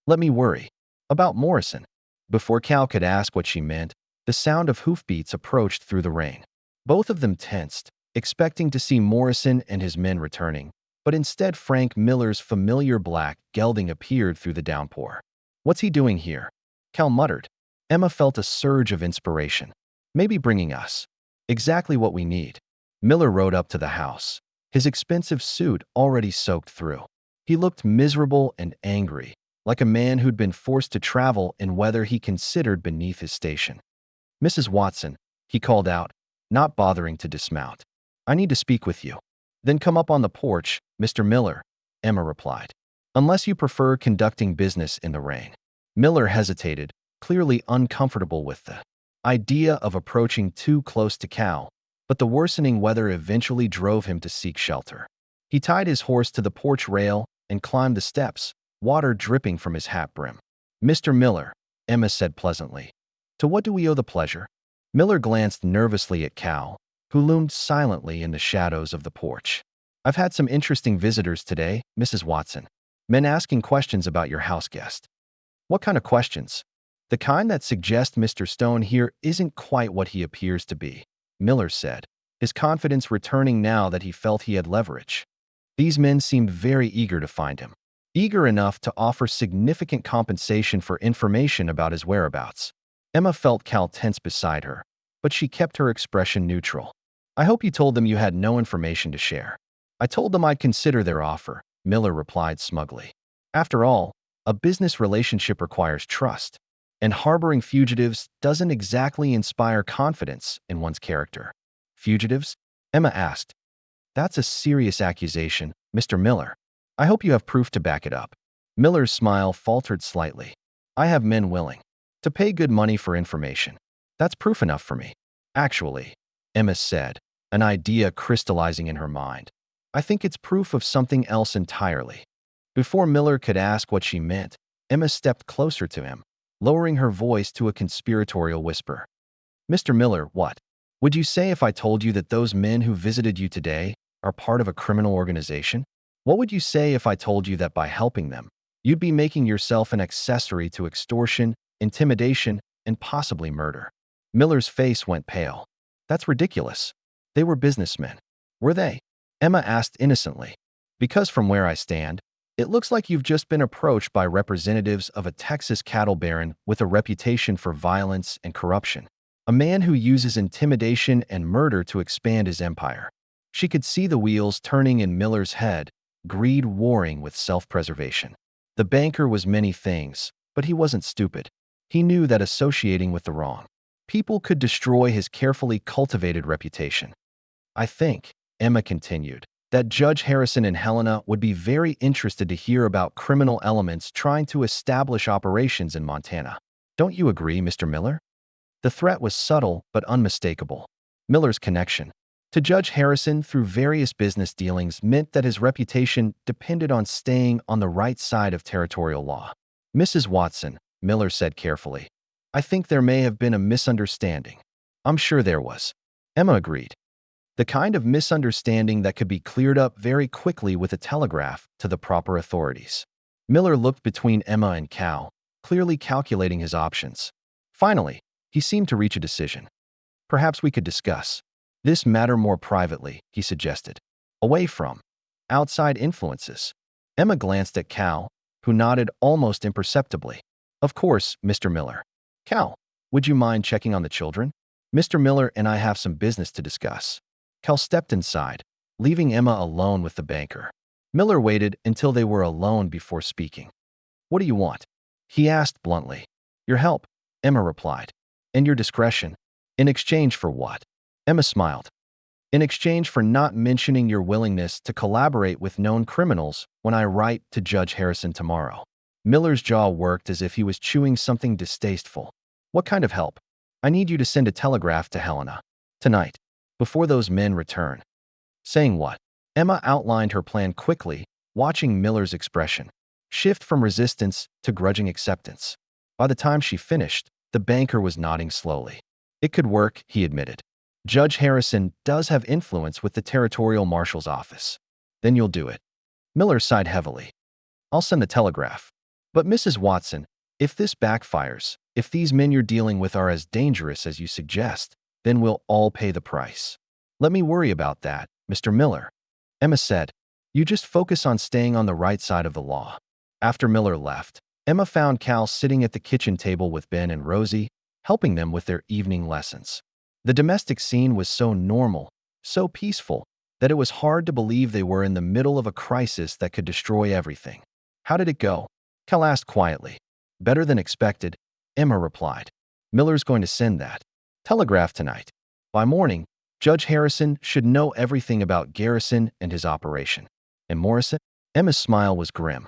Let me worry. About Morrison. Before Cal could ask what she meant, the sound of hoofbeats approached through the rain. Both of them tensed, expecting to see Morrison and his men returning, but instead Frank Miller's familiar black gelding appeared through the downpour. What's he doing here? Cal muttered. Emma felt a surge of inspiration. Maybe bringing us exactly what we need. Miller rode up to the house, his expensive suit already soaked through. He looked miserable and angry, like a man who'd been forced to travel in weather he considered beneath his station. Mrs. Watson, he called out, not bothering to dismount. I need to speak with you. Then come up on the porch, Mr. Miller, Emma replied. Unless you prefer conducting business in the rain. Miller hesitated, clearly uncomfortable with the idea of approaching too close to Cal, but the worsening weather eventually drove him to seek shelter. He tied his horse to the porch rail and climbed the steps, water dripping from his hat brim. Mr. Miller, Emma said pleasantly. To what do we owe the pleasure? Miller glanced nervously at Cal, who loomed silently in the shadows of the porch. I've had some interesting visitors today, Mrs. Watson. Men asking questions about your house guest. What kind of questions? The kind that suggest Mr. Stone here isn't quite what he appears to be, Miller said, his confidence returning now that he felt he had leverage. These men seemed very eager to find him, eager enough to offer significant compensation for information about his whereabouts. Emma felt Cal tense beside her, but she kept her expression neutral. I hope you told them you had no information to share. I told them I'd consider their offer, Miller replied smugly. After all, a business relationship requires trust, and harboring fugitives doesn't exactly inspire confidence in one's character. Fugitives? Emma asked. That's a serious accusation, Mr. Miller. I hope you have proof to back it up. Miller's smile faltered slightly. I have men willing to pay good money for information. That's proof enough for me. Actually, Emma said, an idea crystallizing in her mind. I think it's proof of something else entirely. Before Miller could ask what she meant, Emma stepped closer to him, lowering her voice to a conspiratorial whisper. Mr. Miller, what would you say if I told you that those men who visited you today are part of a criminal organization? What would you say if I told you that by helping them, you'd be making yourself an accessory to extortion, intimidation, and possibly murder? Miller's face went pale. That's ridiculous. They were businessmen. Were they? Emma asked innocently. Because from where I stand, it looks like you've just been approached by representatives of a Texas cattle baron with a reputation for violence and corruption. A man who uses intimidation and murder to expand his empire. She could see the wheels turning in Miller's head, greed warring with self-preservation. The banker was many things, but he wasn't stupid. He knew that associating with the wrong people could destroy his carefully cultivated reputation. I think, Emma continued, that Judge Harrison and Helena would be very interested to hear about criminal elements trying to establish operations in Montana. Don't you agree, Mr. Miller? The threat was subtle but unmistakable. Miller's connection to Judge Harrison through various business dealings meant that his reputation depended on staying on the right side of territorial law. Mrs. Watson, Miller said carefully, I think there may have been a misunderstanding. I'm sure there was. Emma agreed. The kind of misunderstanding that could be cleared up very quickly with a telegraph to the proper authorities. Miller looked between Emma and Cal, clearly calculating his options. Finally, he seemed to reach a decision. Perhaps we could discuss this matter more privately, he suggested, away from outside influences. Emma glanced at Cal, who nodded almost imperceptibly. Of course, Mr. Miller. Cal, would you mind checking on the children? Mr. Miller and I have some business to discuss. Cal stepped inside, leaving Emma alone with the banker. Miller waited until they were alone before speaking. What do you want? He asked bluntly. Your help, Emma replied. And your discretion. In exchange for what? Emma smiled. In exchange for not mentioning your willingness to collaborate with known criminals when I write to Judge Harrison tomorrow. Miller's jaw worked as if he was chewing something distasteful. What kind of help? I need you to send a telegraph to Helena. Tonight. Before those men return. Saying what? Emma outlined her plan quickly, watching Miller's expression shift from resistance to grudging acceptance. By the time she finished, the banker was nodding slowly. It could work, he admitted. Judge Harrison does have influence with the territorial marshal's office. Then you'll do it. Miller sighed heavily. I'll send the telegraph. But Mrs. Watson, if this backfires, if these men you're dealing with are as dangerous as you suggest, then we'll all pay the price. Let me worry about that, Mr. Miller. Emma said, you just focus on staying on the right side of the law. After Miller left, Emma found Cal sitting at the kitchen table with Ben and Rosie, helping them with their evening lessons. The domestic scene was so normal, so peaceful, that it was hard to believe they were in the middle of a crisis that could destroy everything. How did it go? Cal asked quietly. Better than expected, Emma replied. Miller's going to send that telegraph tonight. By morning, Judge Harrison should know everything about Garrison and his operation. And Morrison? Emma's smile was grim.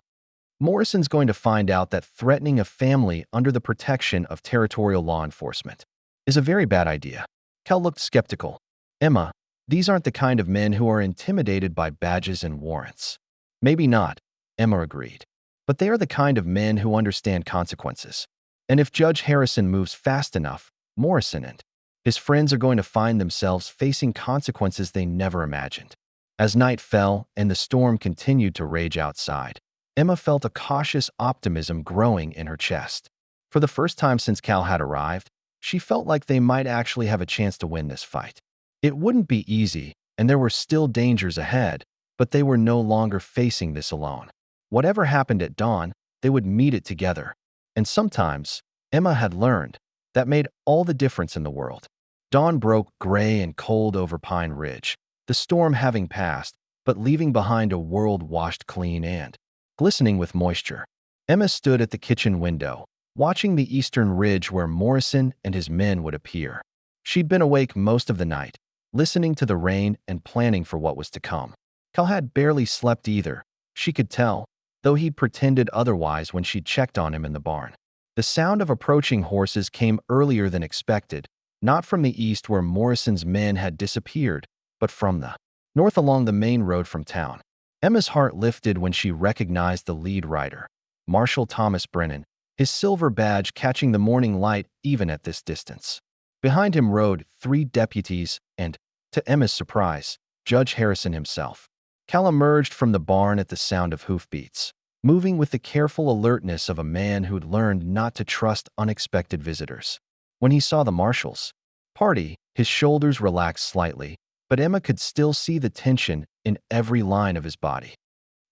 Morrison's going to find out that threatening a family under the protection of territorial law enforcement is a very bad idea. Cal looked skeptical. Emma, these aren't the kind of men who are intimidated by badges and warrants. Maybe not, Emma agreed. But they are the kind of men who understand consequences. And if Judge Harrison moves fast enough, Morrison and his friends are going to find themselves facing consequences they never imagined. As night fell and the storm continued to rage outside, Emma felt a cautious optimism growing in her chest. For the first time since Cal had arrived, she felt like they might actually have a chance to win this fight. It wouldn't be easy, and there were still dangers ahead, but they were no longer facing this alone. Whatever happened at dawn, they would meet it together. And sometimes, Emma had learned, that made all the difference in the world. Dawn broke gray and cold over Pine Ridge, the storm having passed, but leaving behind a world washed clean and glistening with moisture. Emma stood at the kitchen window, watching the eastern ridge where Morrison and his men would appear. She'd been awake most of the night, listening to the rain and planning for what was to come. Cal had barely slept either, she could tell, though he'd pretended otherwise when she checked on him in the barn. The sound of approaching horses came earlier than expected, not from the east where Morrison's men had disappeared, but from the north along the main road from town. Emma's heart lifted when she recognized the lead rider, Marshal Thomas Brennan, his silver badge catching the morning light even at this distance. Behind him rode 3 deputies and, to Emma's surprise, Judge Harrison himself. Cal emerged from the barn at the sound of hoofbeats, moving with the careful alertness of a man who'd learned not to trust unexpected visitors. When he saw the marshal's party, his shoulders relaxed slightly, but Emma could still see the tension in every line of his body.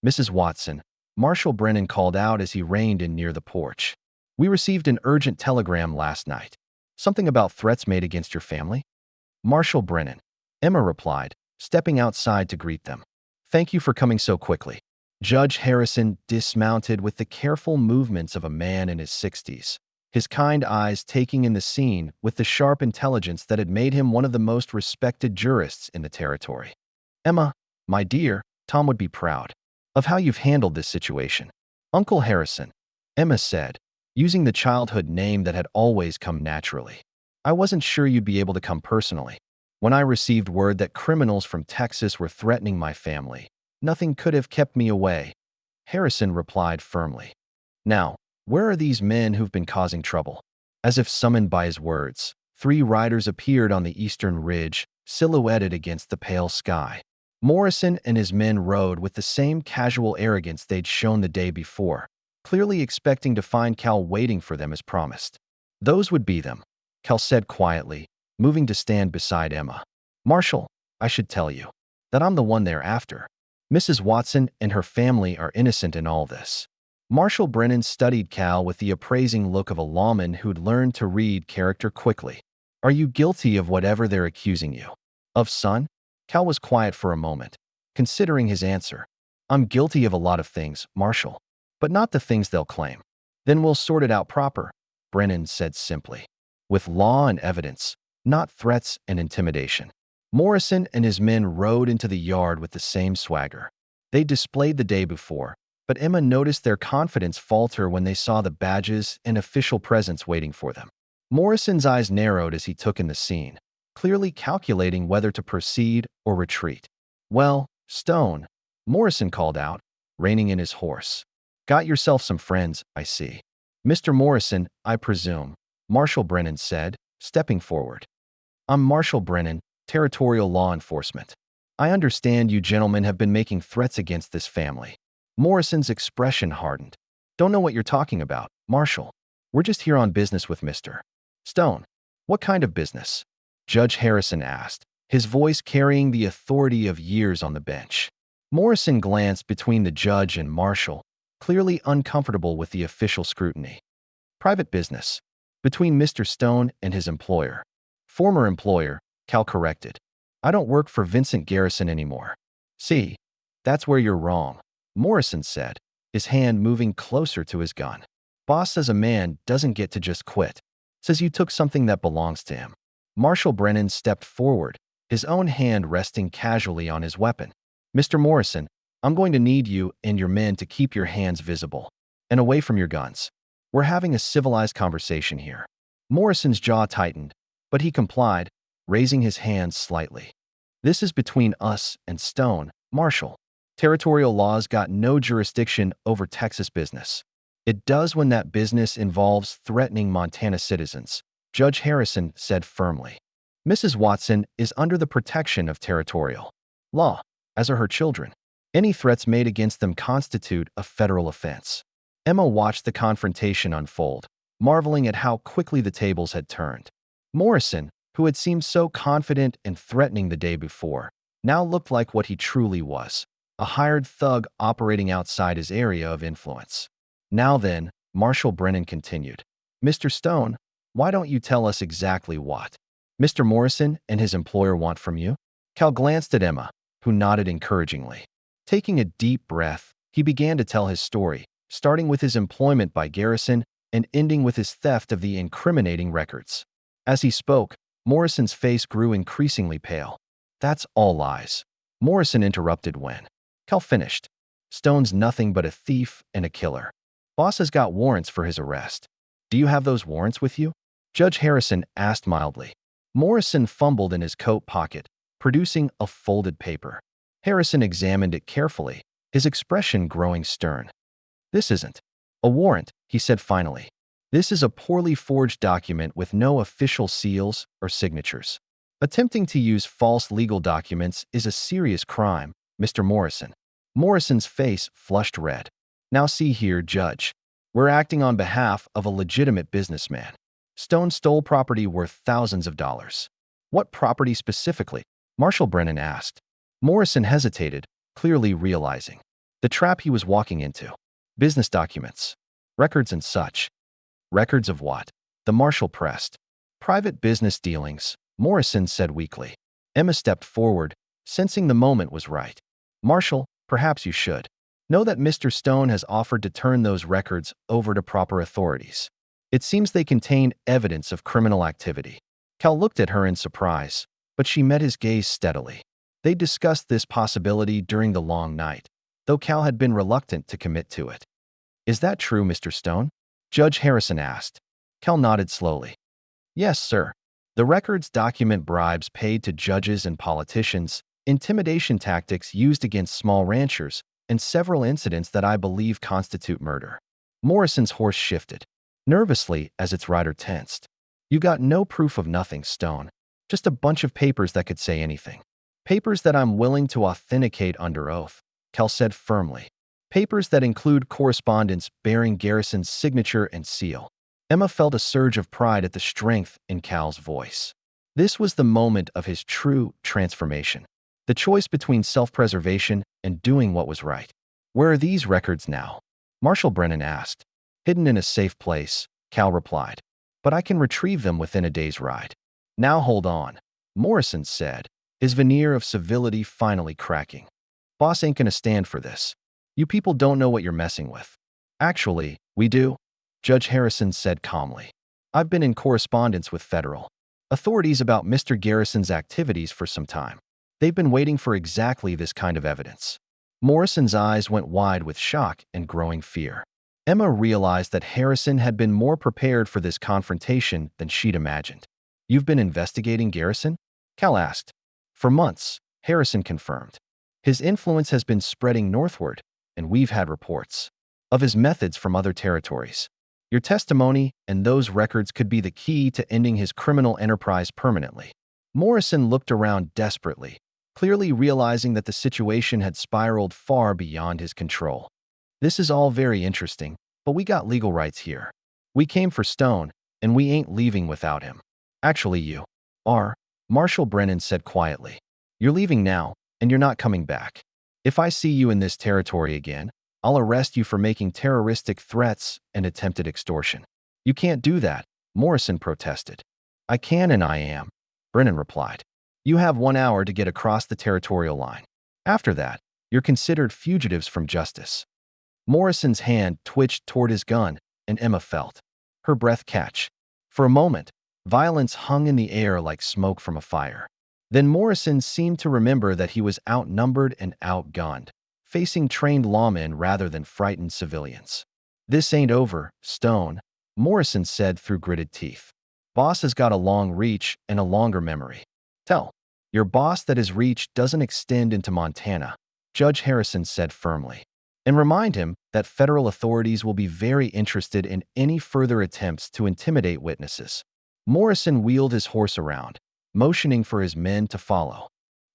"Mrs. Watson," Marshal Brennan called out as he reined in near the porch. "We received an urgent telegram last night. Something about threats made against your family?" "Marshal Brennan," Emma replied, stepping outside to greet them. "Thank you for coming so quickly." Judge Harrison dismounted with the careful movements of a man in his 60s, his kind eyes taking in the scene with the sharp intelligence that had made him one of the most respected jurists in the territory. "Emma, my dear, Tom would be proud of how you've handled this situation." "Uncle Harrison," Emma said, using the childhood name that had always come naturally. "I wasn't sure you'd be able to come personally. When I received word that criminals from Texas were threatening my family, nothing could have kept me away," Harrison replied firmly. "Now, where are these men who've been causing trouble?" As if summoned by his words, 3 riders appeared on the eastern ridge, silhouetted against the pale sky. Morrison and his men rode with the same casual arrogance they'd shown the day before, clearly expecting to find Cal waiting for them as promised. "Those would be them," Cal said quietly, moving to stand beside Emma. "Marshal, I should tell you that I'm the one they're after. Mrs. Watson and her family are innocent in all this." Marshal Brennan studied Cal with the appraising look of a lawman who'd learned to read character quickly. "Are you guilty of whatever they're accusing you of, son?" Cal was quiet for a moment, considering his answer. "I'm guilty of a lot of things, Marshal, but not the things they'll claim." "Then we'll sort it out proper," Brennan said simply. "With law and evidence, not threats and intimidation." Morrison and his men rode into the yard with the same swagger they displayed the day before, but Emma noticed their confidence falter when they saw the badges and official presence waiting for them. Morrison's eyes narrowed as he took in the scene, clearly calculating whether to proceed or retreat. "Well, Stone," Morrison called out, reining in his horse. "Got yourself some friends, I see." "Mr. Morrison, I presume," Marshal Brennan said, stepping forward. "I'm Marshal Brennan, Territorial Law Enforcement. I understand you gentlemen have been making threats against this family." Morrison's expression hardened. "Don't know what you're talking about, Marshal. We're just here on business with Mr. Stone." "What kind of business?" Judge Harrison asked, his voice carrying the authority of years on the bench. Morrison glanced between the judge and Marshal, clearly uncomfortable with the official scrutiny. "Private business. Between Mr. Stone and his employer." "Former employer," Cal corrected. "I don't work for Vincent Garrison anymore." "See, that's where you're wrong," Morrison said, his hand moving closer to his gun. "Boss says a man doesn't get to just quit. Says you took something that belongs to him." Marshal Brennan stepped forward, his own hand resting casually on his weapon. "Mr. Morrison, I'm going to need you and your men to keep your hands visible and away from your guns. We're having a civilized conversation here." Morrison's jaw tightened, but he complied, raising his hands slightly. "This is between us and Stone, Marshal. Territorial law's got no jurisdiction over Texas business. It does when that business involves threatening Montana citizens," Judge Harrison said firmly. "Mrs. Watson is under the protection of territorial law." as are her children. Any threats made against them constitute a federal offense. Emma watched the confrontation unfold, marveling at how quickly the tables had turned. Morrison, who had seemed so confident and threatening the day before, now looked like what he truly was, a hired thug operating outside his area of influence. Now then, Marshal Brennan continued, Mr. Stone, why don't you tell us exactly what Mr. Morrison and his employer want from you? Cal glanced at Emma, who nodded encouragingly. Taking a deep breath, he began to tell his story, starting with his employment by Garrison and ending with his theft of the incriminating records. As he spoke, Morrison's face grew increasingly pale. That's all lies. Morrison interrupted when Cal finished. Stone's nothing but a thief and a killer. Boss has got warrants for his arrest. Do you have those warrants with you? Judge Harrison asked mildly. Morrison fumbled in his coat pocket, producing a folded paper. Harrison examined it carefully, his expression growing stern. This isn't a warrant, he said finally. This is a poorly forged document with no official seals or signatures. Attempting to use false legal documents is a serious crime, Mr. Morrison. Morrison's face flushed red. Now see here, Judge. We're acting on behalf of a legitimate businessman. Stone stole property worth thousands of dollars. What property specifically? Marshal Brennan asked. Morrison hesitated, clearly realizing the trap he was walking into. Business documents, records and such. Records of what? The marshal pressed. Private business dealings, Morrison said weakly. Emma stepped forward, sensing the moment was right. Marshal, perhaps you should know that Mr. Stone has offered to turn those records over to proper authorities. It seems they contain evidence of criminal activity. Cal looked at her in surprise, but she met his gaze steadily. They discussed this possibility during the long night, though Cal had been reluctant to commit to it. Is that true, Mr. Stone? Judge Harrison asked. Cal nodded slowly. Yes, sir. The records document bribes paid to judges and politicians, intimidation tactics used against small ranchers, and several incidents that I believe constitute murder. Morrison's horse shifted nervously as its rider tensed. You got no proof of nothing, Stone. Just a bunch of papers that could say anything. Papers that I'm willing to authenticate under oath, Cal said firmly. Papers that include correspondence bearing Garrison's signature and seal. Emma felt a surge of pride at the strength in Cal's voice. This was the moment of his true transformation. The choice between self-preservation and doing what was right. Where are these records now? Marshal Brennan asked. Hidden in a safe place, Cal replied. But I can retrieve them within a day's ride. Now hold on, Morrison said, his veneer of civility finally cracking. Boss ain't gonna stand for this. You people don't know what you're messing with. Actually, we do, Judge Harrison said calmly. I've been in correspondence with federal authorities about Mr. Garrison's activities for some time. They've been waiting for exactly this kind of evidence. Morrison's eyes went wide with shock and growing fear. Emma realized that Harrison had been more prepared for this confrontation than she'd imagined. You've been investigating Garrison? Cal asked. For months, Harrison confirmed. His influence has been spreading northward, and we've had reports of his methods from other territories. Your testimony and those records could be the key to ending his criminal enterprise permanently. Morrison looked around desperately, clearly realizing that the situation had spiraled far beyond his control. This is all very interesting, but we got legal rights here. We came for Stone, and we ain't leaving without him. Actually, you are, Marshal Brennan said quietly. You're leaving now, and you're not coming back. If I see you in this territory again, I'll arrest you for making terroristic threats and attempted extortion. You can't do that, Morrison protested. I can and I am, Brennan replied. You have 1 hour to get across the territorial line. After that, you're considered fugitives from justice. Morrison's hand twitched toward his gun, and Emma felt her breath catch. For a moment, violence hung in the air like smoke from a fire. Then Morrison seemed to remember that he was outnumbered and outgunned, facing trained lawmen rather than frightened civilians. This ain't over, Stone, Morrison said through gritted teeth. Boss has got a long reach and a longer memory. Tell your boss that his reach doesn't extend into Montana, Judge Harrison said firmly. And remind him that federal authorities will be very interested in any further attempts to intimidate witnesses. Morrison wheeled his horse around, motioning for his men to follow.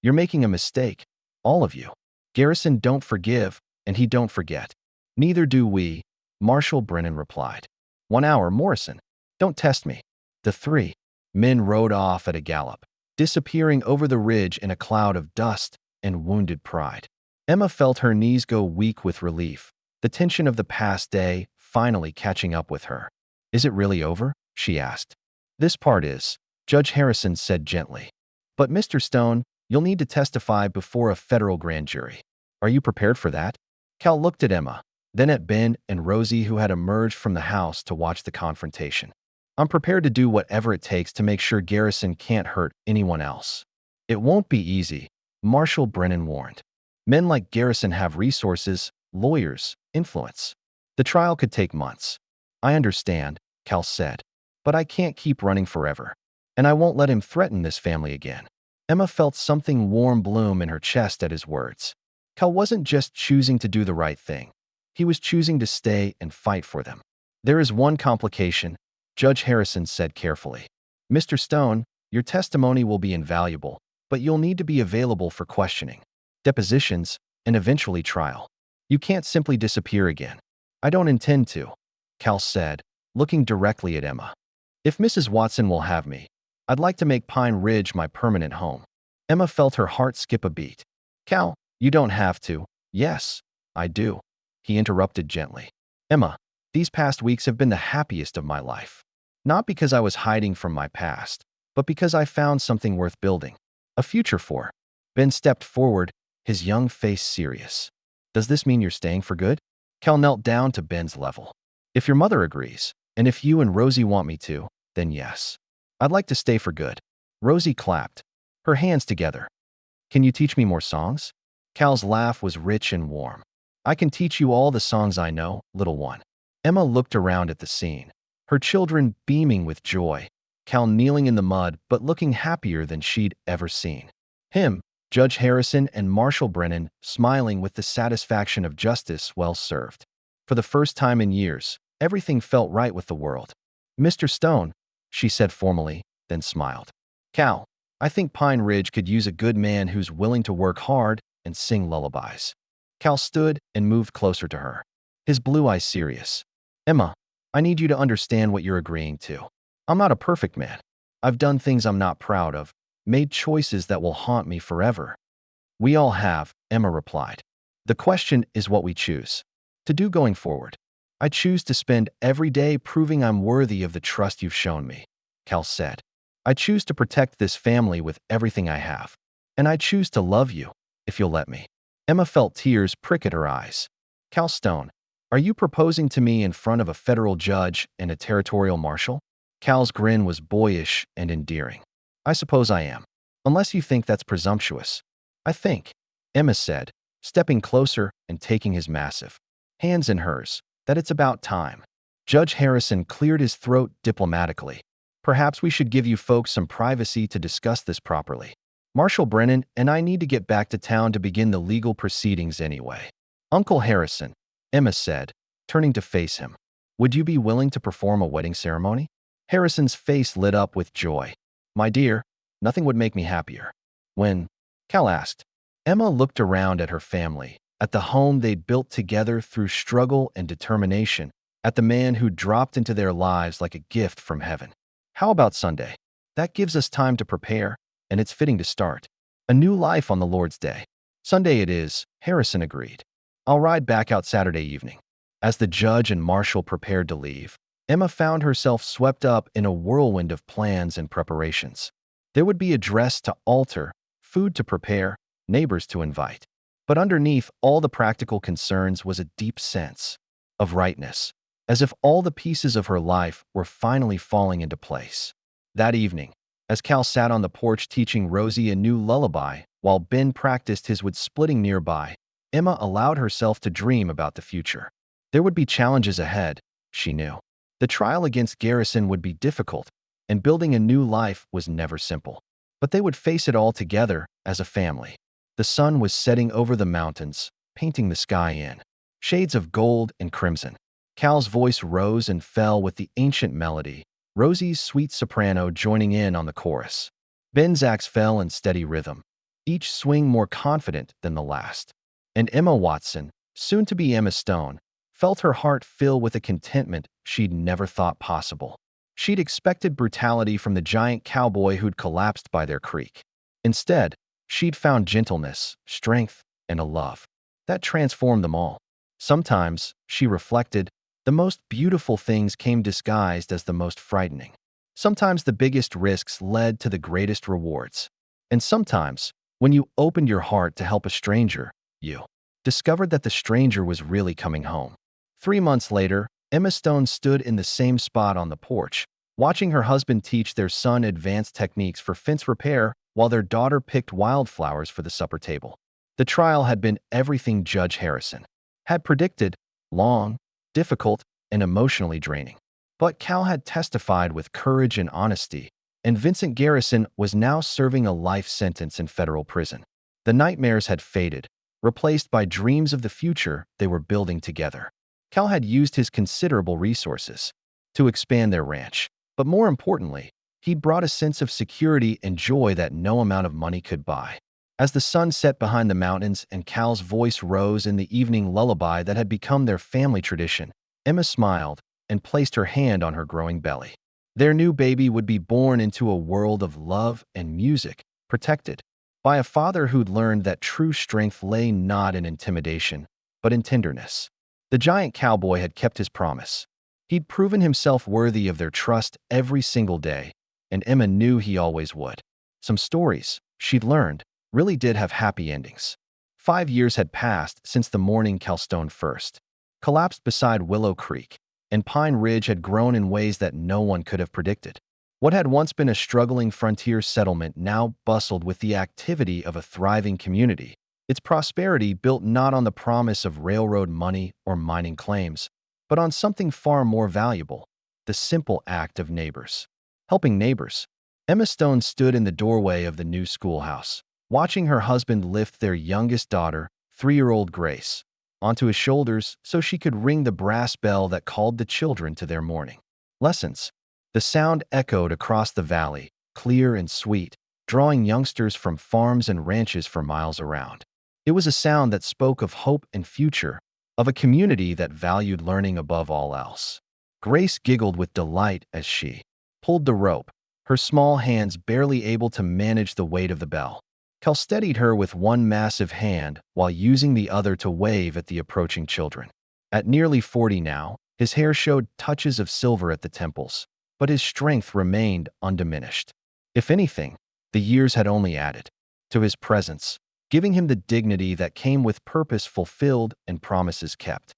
You're making a mistake, All of you. Garrison don't forgive, and he don't forget. Neither do we, Marshal Brennan replied. 1 hour, Morrison. Don't test me. The 3 men rode off at a gallop, disappearing over the ridge in a cloud of dust and wounded pride. Emma felt her knees go weak with relief, the tension of the past day finally catching up with her. Is it really over? She asked. This part is, Judge Harrison said gently. But Mr. Stone, you'll need to testify before a federal grand jury. Are you prepared for that? Cal looked at Emma, then at Ben and Rosie, who had emerged from the house to watch the confrontation. I'm prepared to do whatever it takes to make sure Garrison can't hurt anyone else. It won't be easy, Marshal Brennan warned. Men like Garrison have resources, lawyers, influence. The trial could take months. I understand, Cal said, but I can't keep running forever. And I won't let him threaten this family again. Emma felt something warm bloom in her chest at his words. Cal wasn't just choosing to do the right thing. He was choosing to stay and fight for them. There is one complication, Judge Harrison said carefully. Mr. Stone, your testimony will be invaluable, but you'll need to be available for questioning, depositions, and eventually trial. You can't simply disappear again. I don't intend to, Cal said, looking directly at Emma. If Mrs. Watson will have me, I'd like to make Pine Ridge my permanent home. Emma felt her heart skip a beat. Cal, you don't have to. Yes, I do, he interrupted gently. Emma, these past weeks have been the happiest of my life. Not because I was hiding from my past, but because I found something worth building. A future for. Ben stepped forward, his young face serious. Does this mean you're staying for good? Cal knelt down to Ben's level. If your mother agrees, and if you and Rosie want me to, then yes. I'd like to stay for good. Rosie clapped, her hands together. Can you teach me more songs? Cal's laugh was rich and warm. I can teach you all the songs I know, little one. Emma looked around at the scene, her children beaming with joy, Cal kneeling in the mud but looking happier than she'd ever seen. Him, Judge Harrison, and Marshal Brennan smiling with the satisfaction of justice well served. For the first time in years, everything felt right with the world. Mr. Stone, she said formally, then smiled. Cal, I think Pine Ridge could use a good man who's willing to work hard and sing lullabies. Cal stood and moved closer to her, his blue eyes serious. Emma, I need you to understand what you're agreeing to. I'm not a perfect man. I've done things I'm not proud of, made choices that will haunt me forever. We all have, Emma replied. The question is what we choose to do going forward. I choose to spend every day proving I'm worthy of the trust you've shown me, Cal said. I choose to protect this family with everything I have. And I choose to love you, if you'll let me. Emma felt tears prick at her eyes. Cal Stone, are you proposing to me in front of a federal judge and a territorial marshal? Cal's grin was boyish and endearing. I suppose I am. Unless you think that's presumptuous. I think, Emma said, stepping closer and taking his massive hands in hers, that it's about time. Judge Harrison cleared his throat diplomatically. Perhaps we should give you folks some privacy to discuss this properly. Marshal Brennan and I need to get back to town to begin the legal proceedings anyway. Uncle Harrison, Emma said, turning to face him. Would you be willing to perform a wedding ceremony? Harrison's face lit up with joy. My dear, nothing would make me happier. When? Cal asked. Emma looked around at her family, at the home they'd built together through struggle and determination, at the man who dropped into their lives like a gift from heaven. How about Sunday? That gives us time to prepare, and it's fitting to start. A new life on the Lord's Day. Sunday it is, Harrison agreed. I'll ride back out Saturday evening. As the judge and marshal prepared to leave, Emma found herself swept up in a whirlwind of plans and preparations. There would be a dress to alter, food to prepare, neighbors to invite. But underneath all the practical concerns was a deep sense of rightness, as if all the pieces of her life were finally falling into place. That evening, as Cal sat on the porch teaching Rosie a new lullaby while Ben practiced his wood-splitting nearby, Emma allowed herself to dream about the future. There would be challenges ahead, she knew. The trial against Garrison would be difficult, and building a new life was never simple. But they would face it all together as a family. The sun was setting over the mountains, painting the sky in shades of gold and crimson. Cal's voice rose and fell with the ancient melody, Rosie's sweet soprano joining in on the chorus. Ben's axe fell in steady rhythm, each swing more confident than the last. And Emma Watson, soon to be Emma Stone, felt her heart fill with a contentment she'd never thought possible. She'd expected brutality from the giant cowboy who'd collapsed by their creek. Instead, she'd found gentleness, strength, and a love that transformed them all. Sometimes, she reflected, the most beautiful things came disguised as the most frightening. Sometimes the biggest risks led to the greatest rewards. And sometimes, when you opened your heart to help a stranger, you discovered that the stranger was really coming home. 3 months later, Emma Stone stood in the same spot on the porch, watching her husband teach their son advanced techniques for fence repair while their daughter picked wildflowers for the supper table. The trial had been everything Judge Harrison had predicted: long, difficult, and emotionally draining. But Cal had testified with courage and honesty, and Vincent Garrison was now serving a life sentence in federal prison. The nightmares had faded, replaced by dreams of the future they were building together. Cal had used his considerable resources to expand their ranch, but more importantly, he brought a sense of security and joy that no amount of money could buy. As the sun set behind the mountains and Cal's voice rose in the evening lullaby that had become their family tradition, Emma smiled and placed her hand on her growing belly. Their new baby would be born into a world of love and music, protected by a father who'd learned that true strength lay not in intimidation, but in tenderness. The giant cowboy had kept his promise. He'd proven himself worthy of their trust every single day, and Emma knew he always would. Some stories, she'd learned, really did have happy endings. 5 years had passed since the morning Cal Stone first collapsed beside Willow Creek, and Pine Ridge had grown in ways that no one could have predicted. What had once been a struggling frontier settlement now bustled with the activity of a thriving community, its prosperity built not on the promise of railroad money or mining claims, but on something far more valuable: the simple act of neighbors helping neighbors. Emma Stone stood in the doorway of the new schoolhouse, watching her husband lift their youngest daughter, 3-year-old Grace, onto his shoulders so she could ring the brass bell that called the children to their morning lessons. The sound echoed across the valley, clear and sweet, drawing youngsters from farms and ranches for miles around. It was a sound that spoke of hope and future, of a community that valued learning above all else. Grace giggled with delight as she pulled the rope, her small hands barely able to manage the weight of the bell. Cal steadied her with one massive hand while using the other to wave at the approaching children. At nearly 40 now, his hair showed touches of silver at the temples, but his strength remained undiminished. If anything, the years had only added to his presence, giving him the dignity that came with purpose fulfilled and promises kept.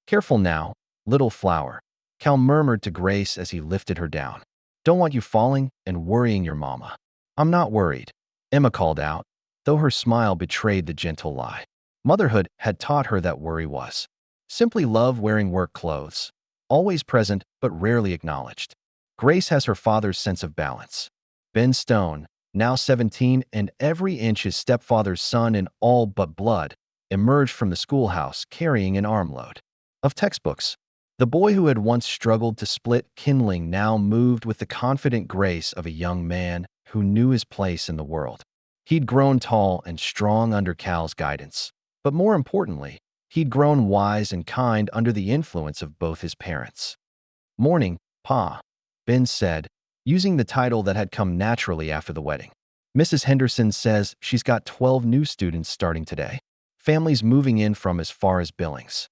"Careful now, little flower," Cal murmured to Grace as he lifted her down. "Don't want you falling and worrying your mama." "I'm not worried," Emma called out, though her smile betrayed the gentle lie. Motherhood had taught her that worry was simply love wearing work clothes, always present but rarely acknowledged. Grace has her father's sense of balance. Ben Stone, now 17 and every inch his stepfather's son in all but blood, emerged from the schoolhouse carrying an armload of textbooks. The boy who had once struggled to split kindling now moved with the confident grace of a young man who knew his place in the world. He'd grown tall and strong under Cal's guidance, but more importantly, he'd grown wise and kind under the influence of both his parents. "Morning, Pa," Ben said, using the title that had come naturally after the wedding. "Mrs. Henderson says she's got 12 new students starting today, families moving in from as far as Billings."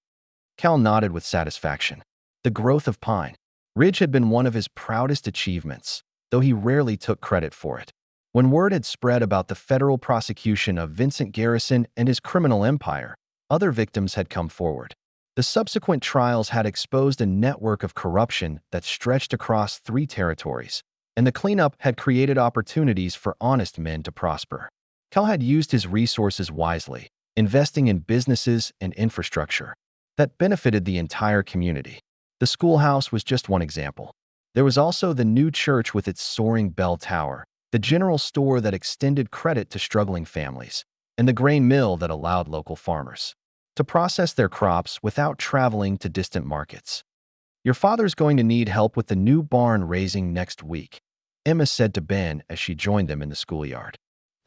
Cal nodded with satisfaction. The growth of Pine Ridge had been one of his proudest achievements, though he rarely took credit for it. When word had spread about the federal prosecution of Vincent Garrison and his criminal empire, other victims had come forward. The subsequent trials had exposed a network of corruption that stretched across 3 territories, and the cleanup had created opportunities for honest men to prosper. Cal had used his resources wisely, investing in businesses and infrastructure that benefited the entire community. The schoolhouse was just one example. There was also the new church with its soaring bell tower, the general store that extended credit to struggling families, and the grain mill that allowed local farmers to process their crops without traveling to distant markets. "Your father's going to need help with the new barn raising next week," Emma said to Ben as she joined them in the schoolyard.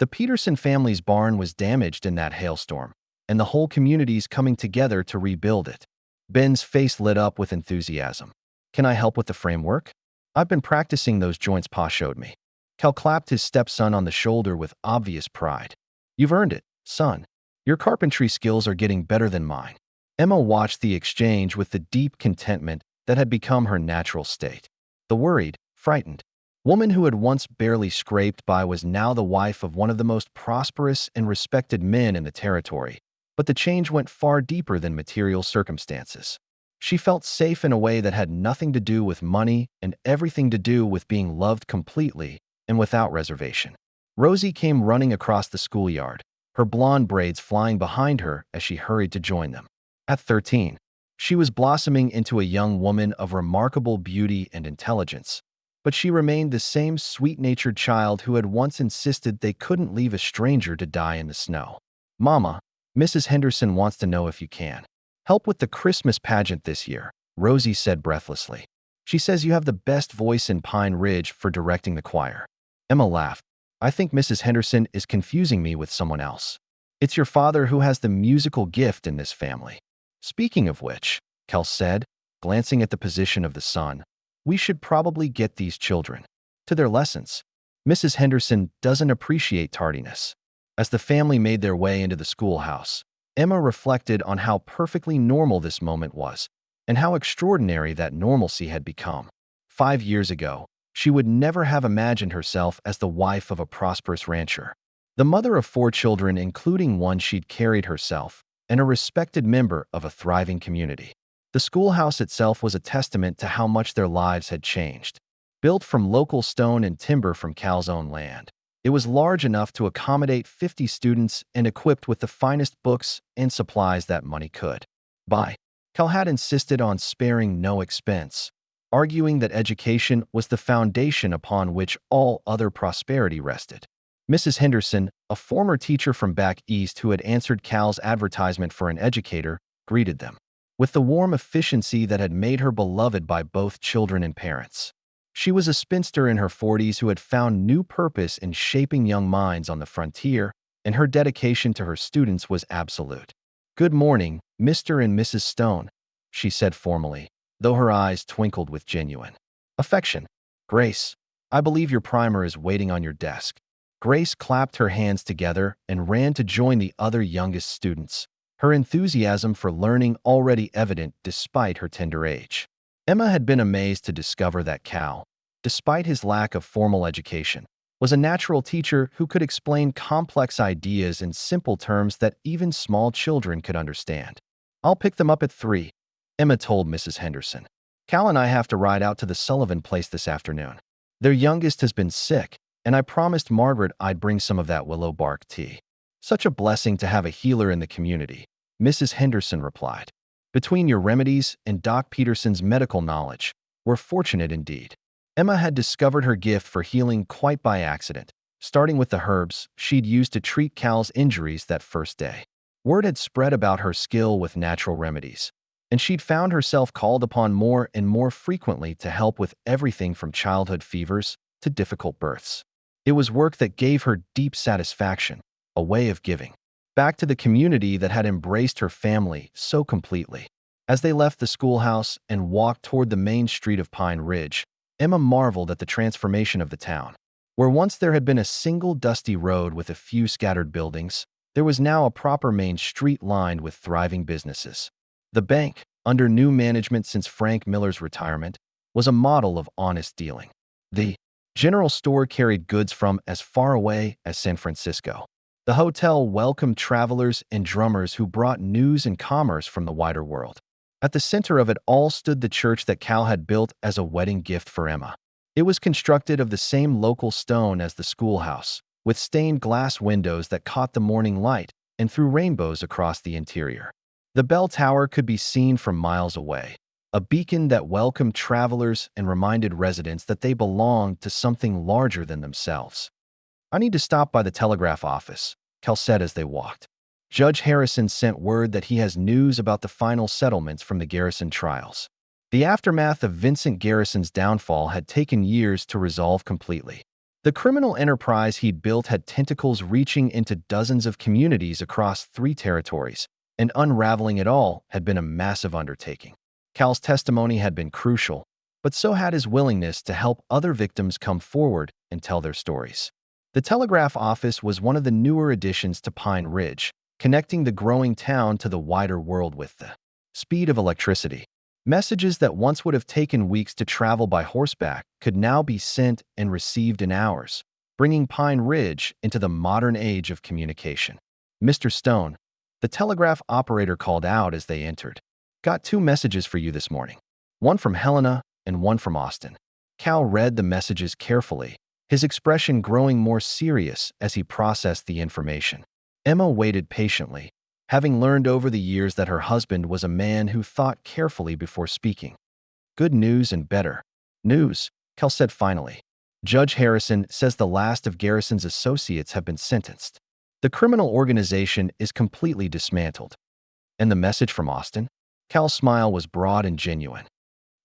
The Peterson family's barn was damaged in that hailstorm, and the whole community's coming together to rebuild it. Ben's face lit up with enthusiasm. Can I help with the framework? I've been practicing those joints Pa showed me. Cal clapped his stepson on the shoulder with obvious pride. You've earned it, son. Your carpentry skills are getting better than mine. Emma watched the exchange with the deep contentment that had become her natural state. The worried, frightened woman who had once barely scraped by was now the wife of one of the most prosperous and respected men in the territory. But the change went far deeper than material circumstances. She felt safe in a way that had nothing to do with money and everything to do with being loved completely and without reservation. Rosie came running across the schoolyard, her blonde braids flying behind her as she hurried to join them. At 13, she was blossoming into a young woman of remarkable beauty and intelligence, but she remained the same sweet-natured child who had once insisted they couldn't leave a stranger to die in the snow. Mama, Mrs. Henderson wants to know if you can help with the Christmas pageant this year, Rosie said breathlessly. She says you have the best voice in Pine Ridge for directing the choir. Emma laughed. I think Mrs. Henderson is confusing me with someone else. It's your father who has the musical gift in this family. Speaking of which, Cal said, glancing at the position of the sun, we should probably get these children to their lessons. Mrs. Henderson doesn't appreciate tardiness. As the family made their way into the schoolhouse, Emma reflected on how perfectly normal this moment was and how extraordinary that normalcy had become. 5 years ago, she would never have imagined herself as the wife of a prosperous rancher, the mother of 4 children, including one she'd carried herself, and a respected member of a thriving community. The schoolhouse itself was a testament to how much their lives had changed. Built from local stone and timber from Cal's own land, it was large enough to accommodate 50 students and equipped with the finest books and supplies that money could buy. Cal had insisted on sparing no expense, arguing that education was the foundation upon which all other prosperity rested. Mrs. Henderson, a former teacher from back east who had answered Cal's advertisement for an educator, greeted them with the warm efficiency that had made her beloved by both children and parents. She was a spinster in her 40s who had found new purpose in shaping young minds on the frontier, and her dedication to her students was absolute. Good morning, Mr. and Mrs. Stone, she said formally, though her eyes twinkled with genuine affection. Grace, I believe your primer is waiting on your desk. Grace clapped her hands together and ran to join the other youngest students, her enthusiasm for learning already evident despite her tender age. Emma had been amazed to discover that Cal, despite his lack of formal education, was a natural teacher who could explain complex ideas in simple terms that even small children could understand. I'll pick them up at 3, Emma told Mrs. Henderson. Cal and I have to ride out to the Sullivan place this afternoon. Their youngest has been sick, and I promised Margaret I'd bring some of that willow bark tea. Such a blessing to have a healer in the community, Mrs. Henderson replied. Between your remedies and Doc Peterson's medical knowledge, we're fortunate indeed. Emma had discovered her gift for healing quite by accident, starting with the herbs she'd used to treat Cal's injuries that first day. Word had spread about her skill with natural remedies, and she'd found herself called upon more and more frequently to help with everything from childhood fevers to difficult births. It was work that gave her deep satisfaction, a way of giving back to the community that had embraced her family so completely. As they left the schoolhouse and walked toward the main street of Pine Ridge, Emma marveled at the transformation of the town. Where once there had been a single dusty road with a few scattered buildings, there was now a proper main street lined with thriving businesses. The bank, under new management since Frank Miller's retirement, was a model of honest dealing. The general store carried goods from as far away as San Francisco. The hotel welcomed travelers and drummers who brought news and commerce from the wider world. At the center of it all stood the church that Cal had built as a wedding gift for Emma. It was constructed of the same local stone as the schoolhouse, with stained glass windows that caught the morning light and threw rainbows across the interior. The bell tower could be seen from miles away, a beacon that welcomed travelers and reminded residents that they belonged to something larger than themselves. I need to stop by the telegraph office, Cal said as they walked. Judge Harrison sent word that he has news about the final settlements from the Garrison trials. The aftermath of Vincent Garrison's downfall had taken years to resolve completely. The criminal enterprise he'd built had tentacles reaching into dozens of communities across 3 territories, and unraveling it all had been a massive undertaking. Cal's testimony had been crucial, but so had his willingness to help other victims come forward and tell their stories. The telegraph office was one of the newer additions to Pine Ridge, connecting the growing town to the wider world with the speed of electricity. Messages that once would have taken weeks to travel by horseback could now be sent and received in hours, bringing Pine Ridge into the modern age of communication. "Mr. Stone," the telegraph operator called out as they entered. "Got 2 messages for you this morning. One from Helena and one from Austin." Cal read the messages carefully, his expression growing more serious as he processed the information. Emma waited patiently, having learned over the years that her husband was a man who thought carefully before speaking. "Good news and better news," Cal said finally. "Judge Harrison says the last of Garrison's associates have been sentenced. The criminal organization is completely dismantled." "And the message from Austin?" Cal's smile was broad and genuine.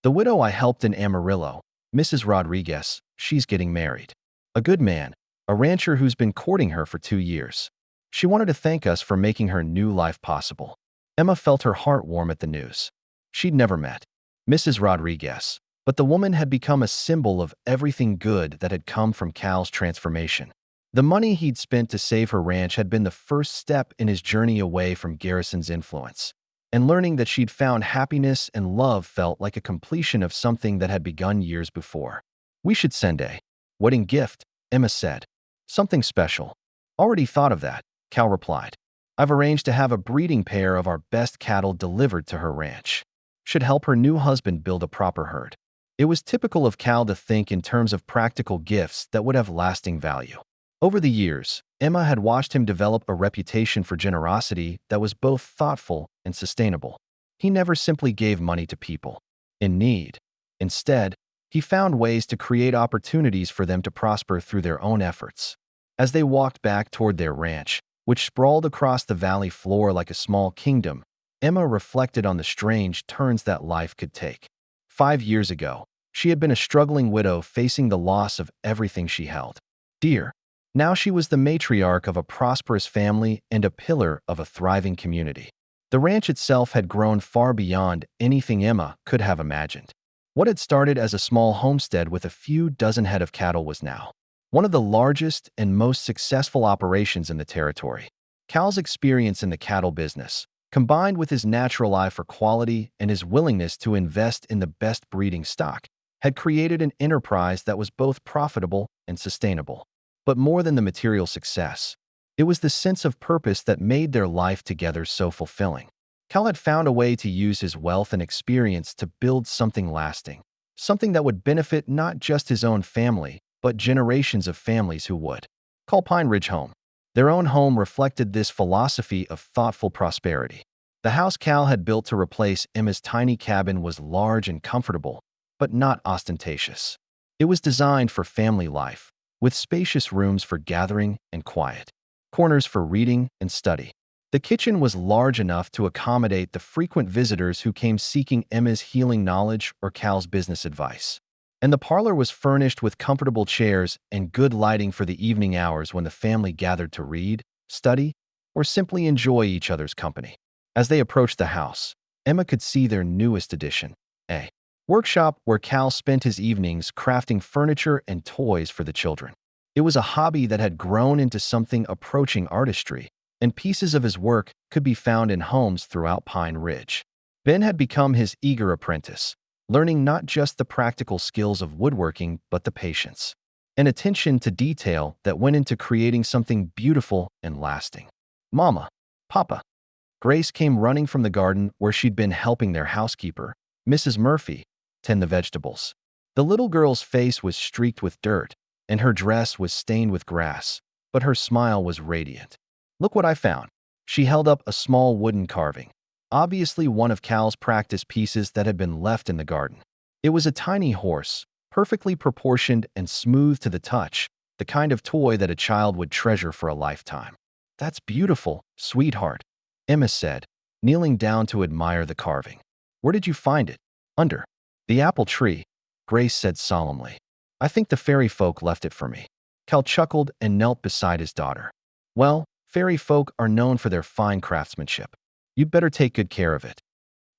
"The widow I helped in Amarillo, Mrs. Rodriguez, she's getting married. A good man, a rancher who's been courting her for 2 years. She wanted to thank us for making her new life possible." Emma felt her heart warm at the news. She'd never met Mrs. Rodriguez, but the woman had become a symbol of everything good that had come from Cal's transformation. The money he'd spent to save her ranch had been the first step in his journey away from Garrison's influence, and learning that she'd found happiness and love felt like a completion of something that had begun years before. "We should send a wedding gift," Emma said. "Something special." "Already thought of that," Cal replied. "I've arranged to have a breeding pair of our best cattle delivered to her ranch. Should help her new husband build a proper herd." It was typical of Cal to think in terms of practical gifts that would have lasting value. Over the years, Emma had watched him develop a reputation for generosity that was both thoughtful and sustainable. He never simply gave money to people in need. Instead, he found ways to create opportunities for them to prosper through their own efforts. As they walked back toward their ranch, which sprawled across the valley floor like a small kingdom, Emma reflected on the strange turns that life could take. 5 years ago, she had been a struggling widow facing the loss of everything she held dear. Now she was the matriarch of a prosperous family and a pillar of a thriving community. The ranch itself had grown far beyond anything Emma could have imagined. What had started as a small homestead with a few dozen head of cattle was now one of the largest and most successful operations in the territory. Cal's experience in the cattle business, combined with his natural eye for quality and his willingness to invest in the best breeding stock, had created an enterprise that was both profitable and sustainable. But more than the material success, it was the sense of purpose that made their life together so fulfilling. Cal had found a way to use his wealth and experience to build something lasting, something that would benefit not just his own family, but generations of families who would call Pine Ridge home. Their own home reflected this philosophy of thoughtful prosperity. The house Cal had built to replace Emma's tiny cabin was large and comfortable, but not ostentatious. It was designed for family life, with spacious rooms for gathering and quiet, corners for reading and study. The kitchen was large enough to accommodate the frequent visitors who came seeking Emma's healing knowledge or Cal's business advice. And the parlor was furnished with comfortable chairs and good lighting for the evening hours when the family gathered to read, study, or simply enjoy each other's company. As they approached the house, Emma could see their newest addition, a workshop where Cal spent his evenings crafting furniture and toys for the children. It was a hobby that had grown into something approaching artistry, and pieces of his work could be found in homes throughout Pine Ridge. Ben had become his eager apprentice, learning not just the practical skills of woodworking, but the patience and attention to detail that went into creating something beautiful and lasting. "Mama, Papa." Grace came running from the garden where she'd been helping their housekeeper, Mrs. Murphy, tend the vegetables. The little girl's face was streaked with dirt, and her dress was stained with grass, but her smile was radiant. "Look what I found." She held up a small wooden carving, obviously one of Cal's practice pieces that had been left in the garden. It was a tiny horse, perfectly proportioned and smooth to the touch, the kind of toy that a child would treasure for a lifetime. "That's beautiful, sweetheart," Emma said, kneeling down to admire the carving. "Where did you find it?" "Under the apple tree," Grace said solemnly. "I think the fairy folk left it for me." Cal chuckled and knelt beside his daughter. Well, fairy folk are known for their fine craftsmanship. You'd better take good care of it.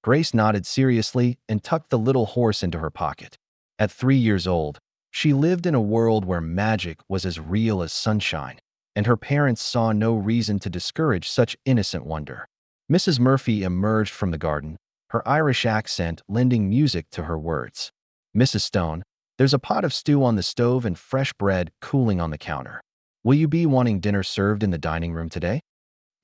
Grace nodded seriously and tucked the little horse into her pocket. At 3 years old, she lived in a world where magic was as real as sunshine, and her parents saw no reason to discourage such innocent wonder. Mrs. Murphy emerged from the garden, her Irish accent lending music to her words. Mrs. Stone, there's a pot of stew on the stove and fresh bread cooling on the counter. Will you be wanting dinner served in the dining room today?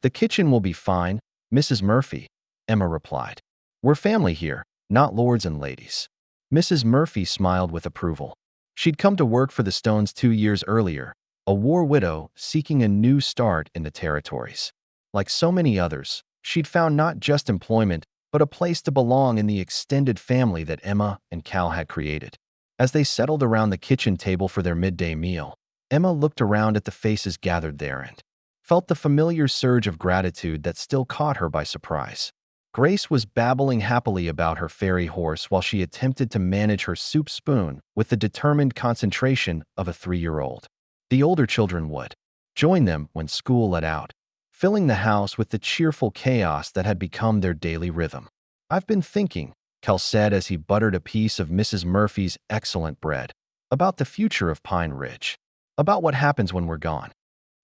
The kitchen will be fine, Mrs. Murphy, Emma replied. We're family here, not lords and ladies. Mrs. Murphy smiled with approval. She'd come to work for the Stones 2 years earlier, a war widow seeking a new start in the territories. Like so many others, she'd found not just employment, but a place to belong in the extended family that Emma and Cal had created. As they settled around the kitchen table for their midday meal, Emma looked around at the faces gathered there and felt the familiar surge of gratitude that still caught her by surprise. Grace was babbling happily about her fairy horse while she attempted to manage her soup spoon with the determined concentration of a 3-year-old. The older children would join them when school let out, filling the house with the cheerful chaos that had become their daily rhythm. I've been thinking, Cal said as he buttered a piece of Mrs. Murphy's excellent bread, about the future of Pine Ridge, about what happens when we're gone.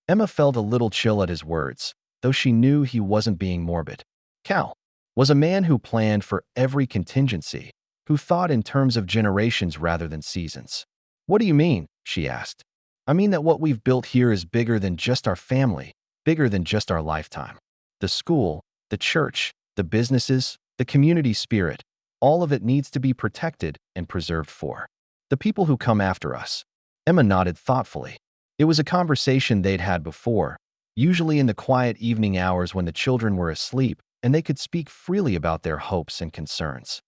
Emma felt a little chill at his words, though she knew he wasn't being morbid. Cal was a man who planned for every contingency, who thought in terms of generations rather than seasons. What do you mean? She asked. I mean that what we've built here is bigger than just our family, bigger than just our lifetime. The school, the church, the businesses, the community spirit, all of it needs to be protected and preserved for the people who come after us. Emma nodded thoughtfully. It was a conversation they'd had before, usually in the quiet evening hours when the children were asleep and they could speak freely about their hopes and concerns.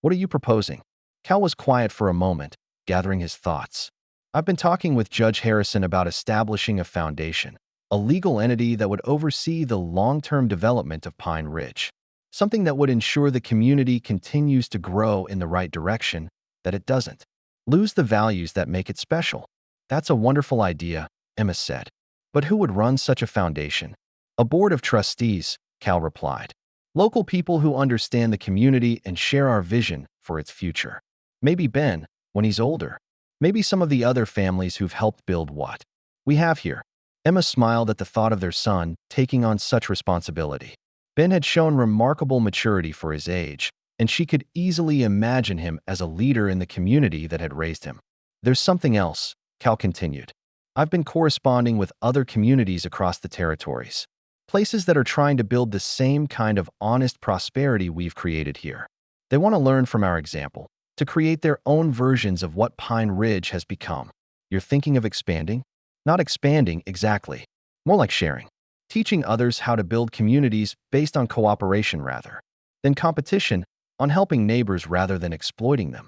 What are you proposing? Cal was quiet for a moment, gathering his thoughts. I've been talking with Judge Harrison about establishing a foundation, a legal entity that would oversee the long-term development of Pine Ridge, something that would ensure the community continues to grow in the right direction, that it doesn't lose the values that make it special. That's a wonderful idea, Emma said. But who would run such a foundation? A board of trustees, Cal replied. Local people who understand the community and share our vision for its future. Maybe Ben, when he's older. Maybe some of the other families who've helped build what we have here. Emma smiled at the thought of their son taking on such responsibility. Ben had shown remarkable maturity for his age, and she could easily imagine him as a leader in the community that had raised him. There's something else, Cal continued. I've been corresponding with other communities across the territories, places that are trying to build the same kind of honest prosperity we've created here. They want to learn from our example, to create their own versions of what Pine Ridge has become. You're thinking of expanding? Not expanding exactly, more like sharing. Teaching others how to build communities based on cooperation rather than competition, on helping neighbors rather than exploiting them.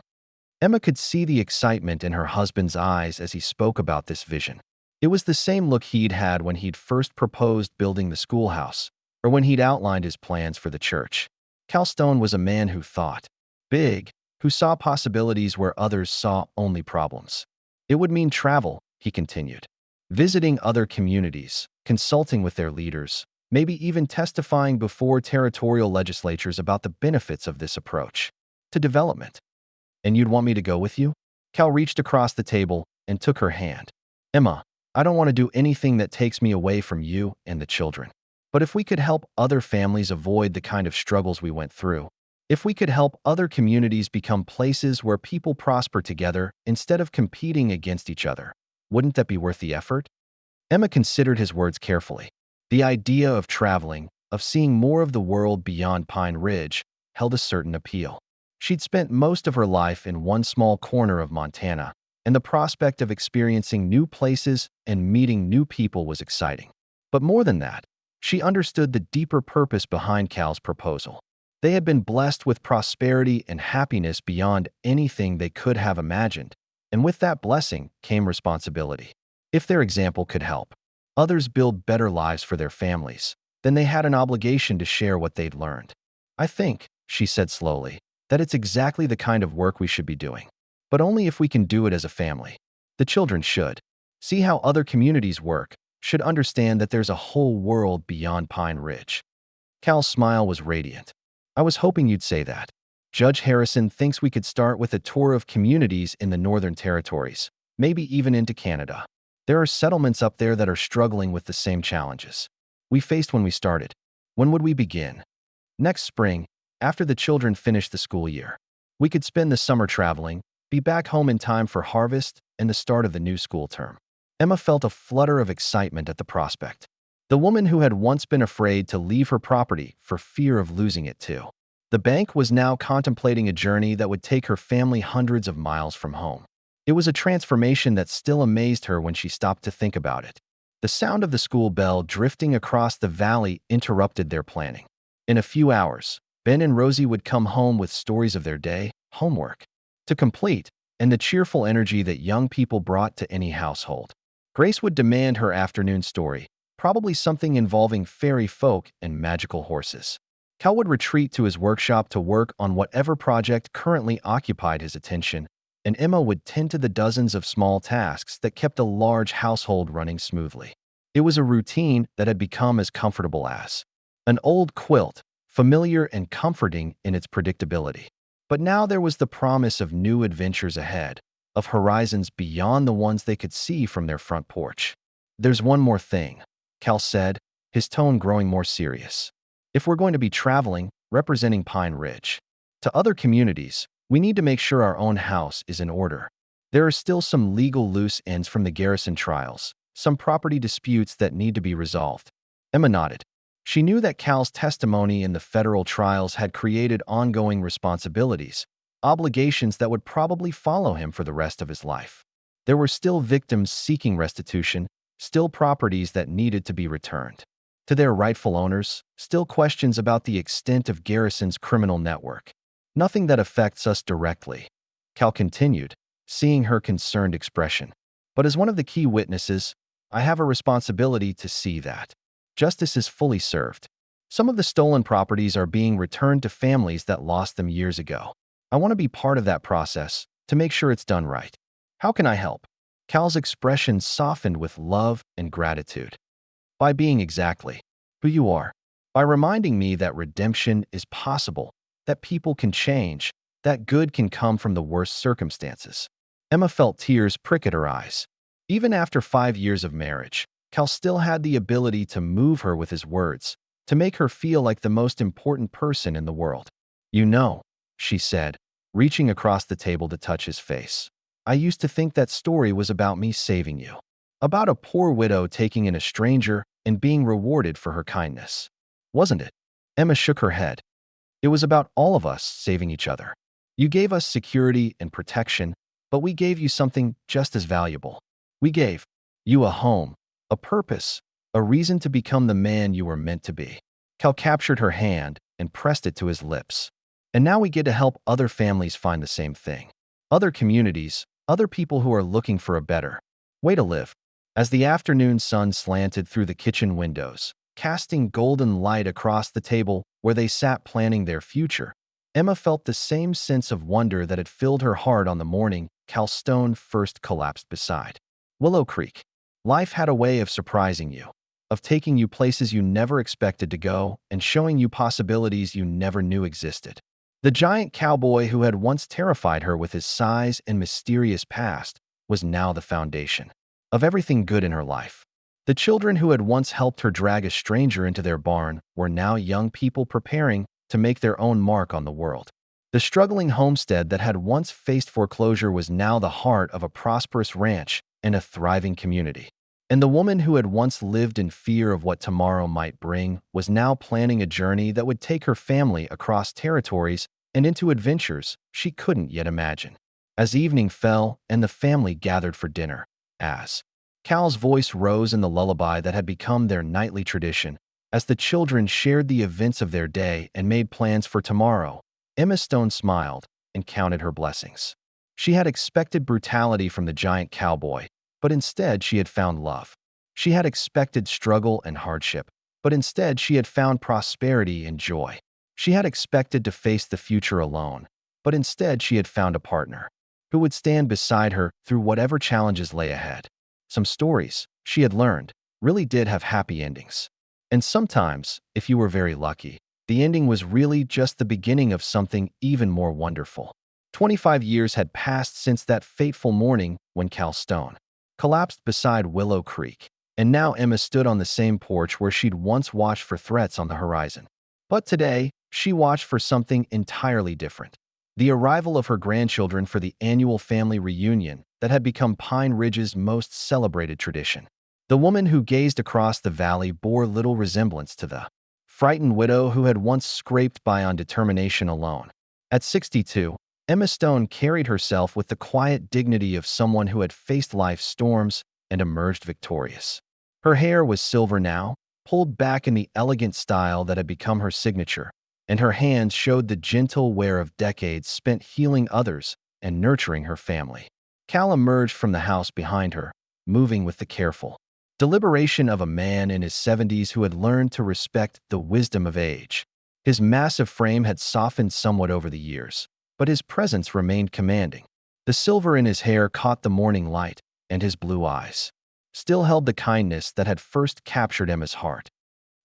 Emma could see the excitement in her husband's eyes as he spoke about this vision. It was the same look he'd had when he'd first proposed building the schoolhouse, or when he'd outlined his plans for the church. Cal Stone was a man who thought big, who saw possibilities where others saw only problems. It would mean travel, he continued. Visiting other communities, consulting with their leaders, maybe even testifying before territorial legislatures about the benefits of this approach to development. And you'd want me to go with you? Cal reached across the table and took her hand. Emma, I don't want to do anything that takes me away from you and the children. But if we could help other families avoid the kind of struggles we went through, if we could help other communities become places where people prosper together instead of competing against each other, wouldn't that be worth the effort? Emma considered his words carefully. The idea of traveling, of seeing more of the world beyond Pine Ridge, held a certain appeal. She'd spent most of her life in one small corner of Montana, and the prospect of experiencing new places and meeting new people was exciting. But more than that, she understood the deeper purpose behind Cal's proposal. They had been blessed with prosperity and happiness beyond anything they could have imagined, and with that blessing came responsibility. If their example could help others build better lives for their families, then they had an obligation to share what they'd learned. I think, she said slowly, that it's exactly the kind of work we should be doing. But only if we can do it as a family. The children should see how other communities work, should understand that there's a whole world beyond Pine Ridge. Cal's smile was radiant. I was hoping you'd say that. Judge Harrison thinks we could start with a tour of communities in the Northern Territories, maybe even into Canada. There are settlements up there that are struggling with the same challenges we faced when we started. When would we begin? Next spring, after the children finish the school year. We could spend the summer traveling, be back home in time for harvest and the start of the new school term. Emma felt a flutter of excitement at the prospect. The woman who had once been afraid to leave her property for fear of losing it too. The bank was now contemplating a journey that would take her family hundreds of miles from home. It was a transformation that still amazed her when she stopped to think about it. The sound of the school bell drifting across the valley interrupted their planning. In a few hours, Ben and Rosie would come home with stories of their day, homework to complete, and the cheerful energy that young people brought to any household. Grace would demand her afternoon story, probably something involving fairy folk and magical horses. Cal would retreat to his workshop to work on whatever project currently occupied his attention, and Emma would tend to the dozens of small tasks that kept a large household running smoothly. It was a routine that had become as comfortable as an old quilt, familiar and comforting in its predictability. But now there was the promise of new adventures ahead, of horizons beyond the ones they could see from their front porch. There's one more thing, Cal said, his tone growing more serious. If we're going to be traveling, representing Pine Ridge, to other communities, we need to make sure our own house is in order. There are still some legal loose ends from the Garrison trials, some property disputes that need to be resolved. Emma nodded. She knew that Cal's testimony in the federal trials had created ongoing responsibilities, obligations that would probably follow him for the rest of his life. There were still victims seeking restitution, still properties that needed to be returned to their rightful owners, still questions about the extent of Garrison's criminal network. Nothing that affects us directly, Cal continued, seeing her concerned expression. But as one of the key witnesses, I have a responsibility to see that justice is fully served. Some of the stolen properties are being returned to families that lost them years ago. I want to be part of that process to make sure it's done right. How can I help? Cal's expression softened with love and gratitude. By being exactly who you are. By reminding me that redemption is possible, that people can change, that good can come from the worst circumstances. Emma felt tears prick at her eyes. Even after 5 years of marriage, Cal still had the ability to move her with his words, to make her feel like the most important person in the world. You know, she said, reaching across the table to touch his face. I used to think that story was about me saving you. About a poor widow taking in a stranger and being rewarded for her kindness. Wasn't it? Emma shook her head. It was about all of us saving each other. You gave us security and protection, but we gave you something just as valuable. We gave you a home, a purpose, a reason to become the man you were meant to be. Cal captured her hand and pressed it to his lips. And now we get to help other families find the same thing. Other communities, other people who are looking for a better way to live. As the afternoon sun slanted through the kitchen windows, casting golden light across the table where they sat planning their future, Emma felt the same sense of wonder that had filled her heart on the morning Cal Stone first collapsed beside Willow Creek. Life had a way of surprising you, of taking you places you never expected to go and showing you possibilities you never knew existed. The giant cowboy who had once terrified her with his size and mysterious past was now the foundation of everything good in her life. The children who had once helped her drag a stranger into their barn were now young people preparing to make their own mark on the world. The struggling homestead that had once faced foreclosure was now the heart of a prosperous ranch and a thriving community. And the woman who had once lived in fear of what tomorrow might bring was now planning a journey that would take her family across territories and into adventures she couldn't yet imagine. As evening fell and the family gathered for dinner, as Cal's voice rose in the lullaby that had become their nightly tradition, as the children shared the events of their day and made plans for tomorrow, Emma Stone smiled and counted her blessings. She had expected brutality from the giant cowboy, but instead she had found love. She had expected struggle and hardship, but instead she had found prosperity and joy. She had expected to face the future alone, but instead she had found a partner who would stand beside her through whatever challenges lay ahead. Some stories, she had learned, really did have happy endings. And sometimes, if you were very lucky, the ending was really just the beginning of something even more wonderful. 25 years had passed since that fateful morning when Cal Stone collapsed beside Willow Creek, and now Emma stood on the same porch where she'd once watched for threats on the horizon. But today, she watched for something entirely different. The arrival of her grandchildren for the annual family reunion that had become Pine Ridge's most celebrated tradition. The woman who gazed across the valley bore little resemblance to the frightened widow who had once scraped by on determination alone. At 62, Emma Stone carried herself with the quiet dignity of someone who had faced life's storms and emerged victorious. Her hair was silver now, pulled back in the elegant style that had become her signature, and her hands showed the gentle wear of decades spent healing others and nurturing her family. Cal emerged from the house behind her, moving with the careful deliberation of a man in his 70s who had learned to respect the wisdom of age. His massive frame had softened somewhat over the years, but his presence remained commanding. The silver in his hair caught the morning light, and his blue eyes still held the kindness that had first captured Emma's heart.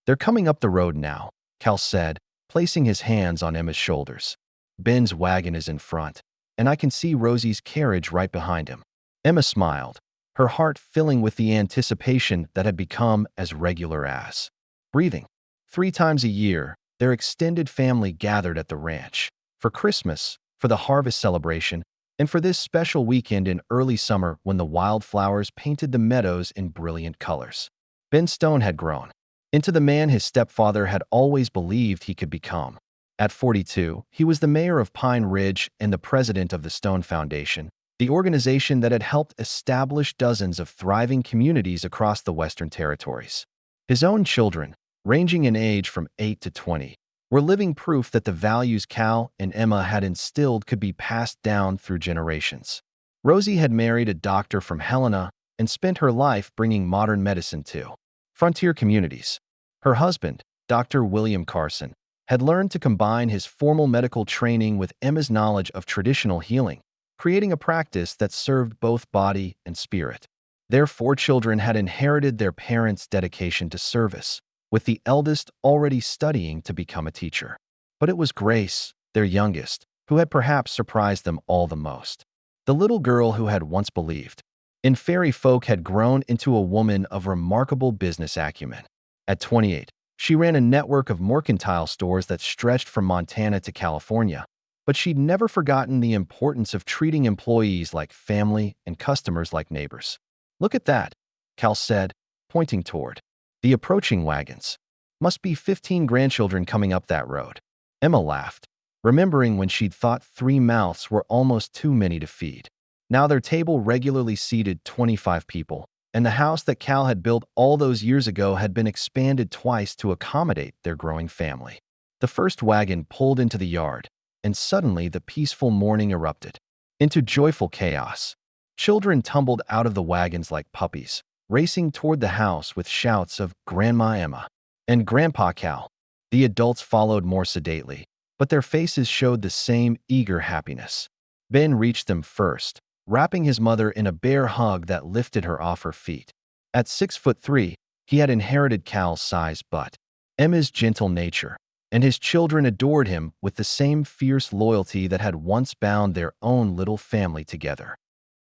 "They're coming up the road now," Cal said, placing his hands on Emma's shoulders. "Ben's wagon is in front, and I can see Rosie's carriage right behind him." Emma smiled, her heart filling with the anticipation that had become as regular as breathing. 3 times a year, their extended family gathered at the ranch. For Christmas, for the harvest celebration, and for this special weekend in early summer when the wildflowers painted the meadows in brilliant colors. Ben Stone had grown into the man his stepfather had always believed he could become. At 42, he was the mayor of Pine Ridge and the president of the Stone Foundation, the organization that had helped establish dozens of thriving communities across the Western Territories. His own children, ranging in age from 8 to 20, were living proof that the values Cal and Emma had instilled could be passed down through generations. Rosie had married a doctor from Helena and spent her life bringing modern medicine to frontier communities. Her husband, Dr. William Carson, had learned to combine his formal medical training with Emma's knowledge of traditional healing, creating a practice that served both body and spirit. Their 4 children had inherited their parents' dedication to service, with the eldest already studying to become a teacher. But it was Grace, their youngest, who had perhaps surprised them all the most. The little girl who had once believed in fairy folk had grown into a woman of remarkable business acumen. At 28, she ran a network of mercantile stores that stretched from Montana to California, but she'd never forgotten the importance of treating employees like family and customers like neighbors. "Look at that," Cal said, pointing toward the approaching wagons. "Must be 15 grandchildren coming up that road." Emma laughed, remembering when she'd thought 3 mouths were almost too many to feed. Now their table regularly seated 25 people, and the house that Cal had built all those years ago had been expanded twice to accommodate their growing family. The first wagon pulled into the yard, and suddenly the peaceful morning erupted into joyful chaos. Children tumbled out of the wagons like puppies, racing toward the house with shouts of "Grandma Emma" and "Grandpa Cal." The adults followed more sedately, but their faces showed the same eager happiness. Ben reached them first, wrapping his mother in a bear hug that lifted her off her feet. At 6'3", he had inherited Cal's size but Emma's gentle nature, and his children adored him with the same fierce loyalty that had once bound their own little family together.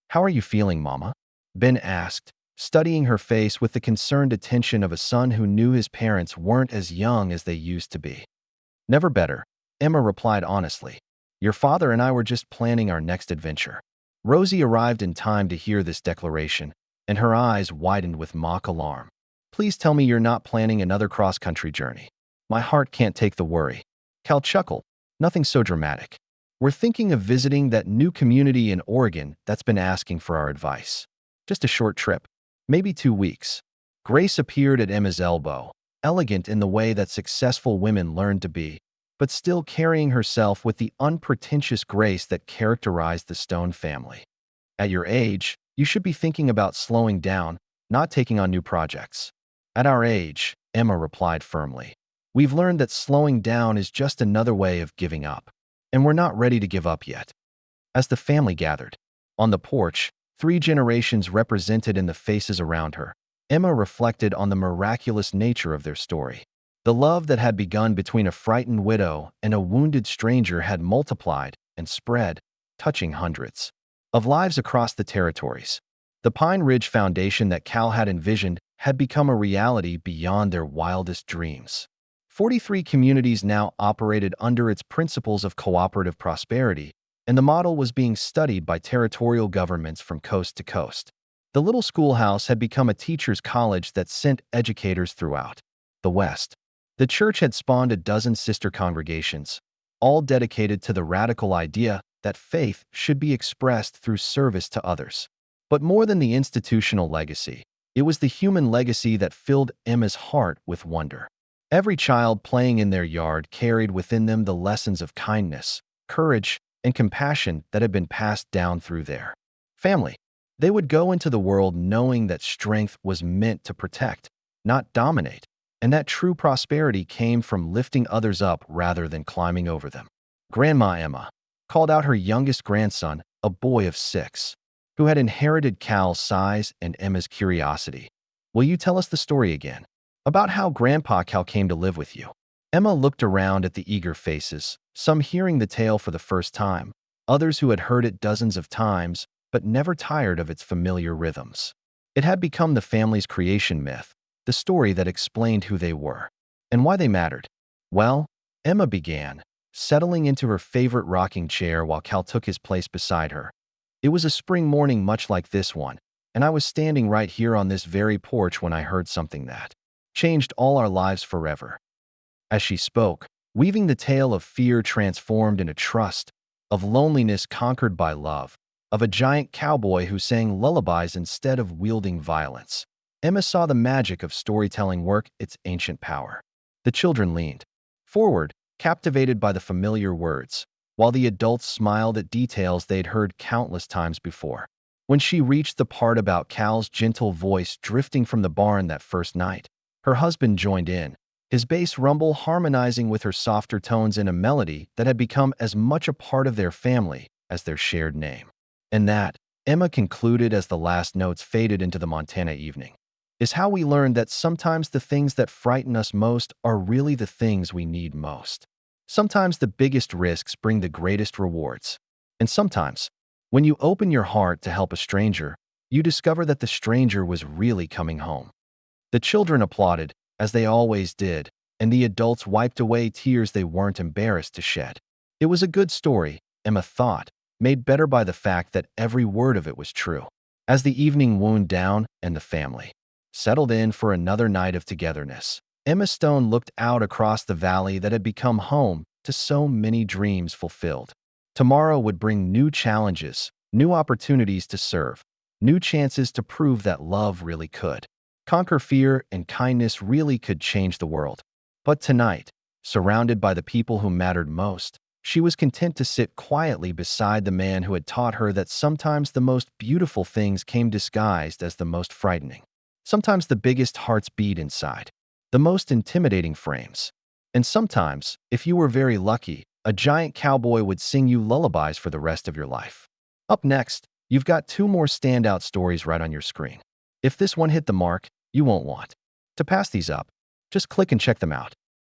"How are you feeling, Mama?" Ben asked, studying her face with the concerned attention of a son who knew his parents weren't as young as they used to be. "Never better," Emma replied honestly. "Your father and I were just planning our next adventure." Rosie arrived in time to hear this declaration, and her eyes widened with mock alarm. "Please tell me you're not planning another cross-country journey. My heart can't take the worry." Cal chuckled. "Nothing so dramatic. We're thinking of visiting that new community in Oregon that's been asking for our advice. Just a short trip, maybe 2 weeks." Grace appeared at Emma's elbow, elegant in the way that successful women learn to be, but still carrying herself with the unpretentious grace that characterized the Stone family. "At your age, you should be thinking about slowing down, not taking on new projects." "At our age," Emma replied firmly, "we've learned that slowing down is just another way of giving up, and we're not ready to give up yet." As the family gathered on the porch, 3 generations represented in the faces around her. Emma reflected on the miraculous nature of their story. The love that had begun between a frightened widow and a wounded stranger had multiplied and spread, touching hundreds of lives across the territories. The Pine Ridge Foundation that Cal had envisioned had become a reality beyond their wildest dreams. 43 communities now operated under its principles of cooperative prosperity, and the model was being studied by territorial governments from coast to coast. The little schoolhouse had become a teacher's college that sent educators throughout the West. The church had spawned a dozen sister congregations, all dedicated to the radical idea that faith should be expressed through service to others. But more than the institutional legacy, it was the human legacy that filled Emma's heart with wonder. Every child playing in their yard carried within them the lessons of kindness, courage, and compassion that had been passed down through their family. They would go into the world knowing that strength was meant to protect, not dominate, and that true prosperity came from lifting others up rather than climbing over them. Grandma Emma called out her youngest grandson, a boy of 6, who had inherited Cal's size and Emma's curiosity. "Will you tell us the story again, about how Grandpa Cal came to live with you?" Emma looked around at the eager faces, some hearing the tale for the first time, others who had heard it dozens of times, but never tired of its familiar rhythms. It had become the family's creation myth, the story that explained who they were and why they mattered. "Well," Emma began, settling into her favorite rocking chair while Cal took his place beside her. "It was a spring morning much like this one, and I was standing right here on this very porch when I heard something that changed all our lives forever." As she spoke, weaving the tale of fear transformed into trust, of loneliness conquered by love, of a giant cowboy who sang lullabies instead of wielding violence, Emma saw the magic of storytelling work its ancient power. The children leaned forward, captivated by the familiar words, while the adults smiled at details they'd heard countless times before. When she reached the part about Cal's gentle voice drifting from the barn that first night, her husband joined in, his bass rumble harmonizing with her softer tones in a melody that had become as much a part of their family as their shared name. "And that," Emma concluded as the last notes faded into the Montana evening, "is how we learned that sometimes the things that frighten us most are really the things we need most. Sometimes the biggest risks bring the greatest rewards. And sometimes, when you open your heart to help a stranger, you discover that the stranger was really coming home." The children applauded, as they always did, and the adults wiped away tears they weren't embarrassed to shed. It was a good story, Emma thought, made better by the fact that every word of it was true. As the evening wound down and the family settled in for another night of togetherness, Emma Stone looked out across the valley that had become home to so many dreams fulfilled. Tomorrow would bring new challenges, new opportunities to serve, new chances to prove that love really could conquer fear and kindness really could change the world. But tonight, surrounded by the people who mattered most, she was content to sit quietly beside the man who had taught her that sometimes the most beautiful things came disguised as the most frightening. Sometimes the biggest hearts beat inside the most intimidating frames. And sometimes, if you were very lucky, a giant cowboy would sing you lullabies for the rest of your life. Up next, you've got 2 more standout stories right on your screen. If this one hit the mark, you won't want to pass these up. Just click and check them out.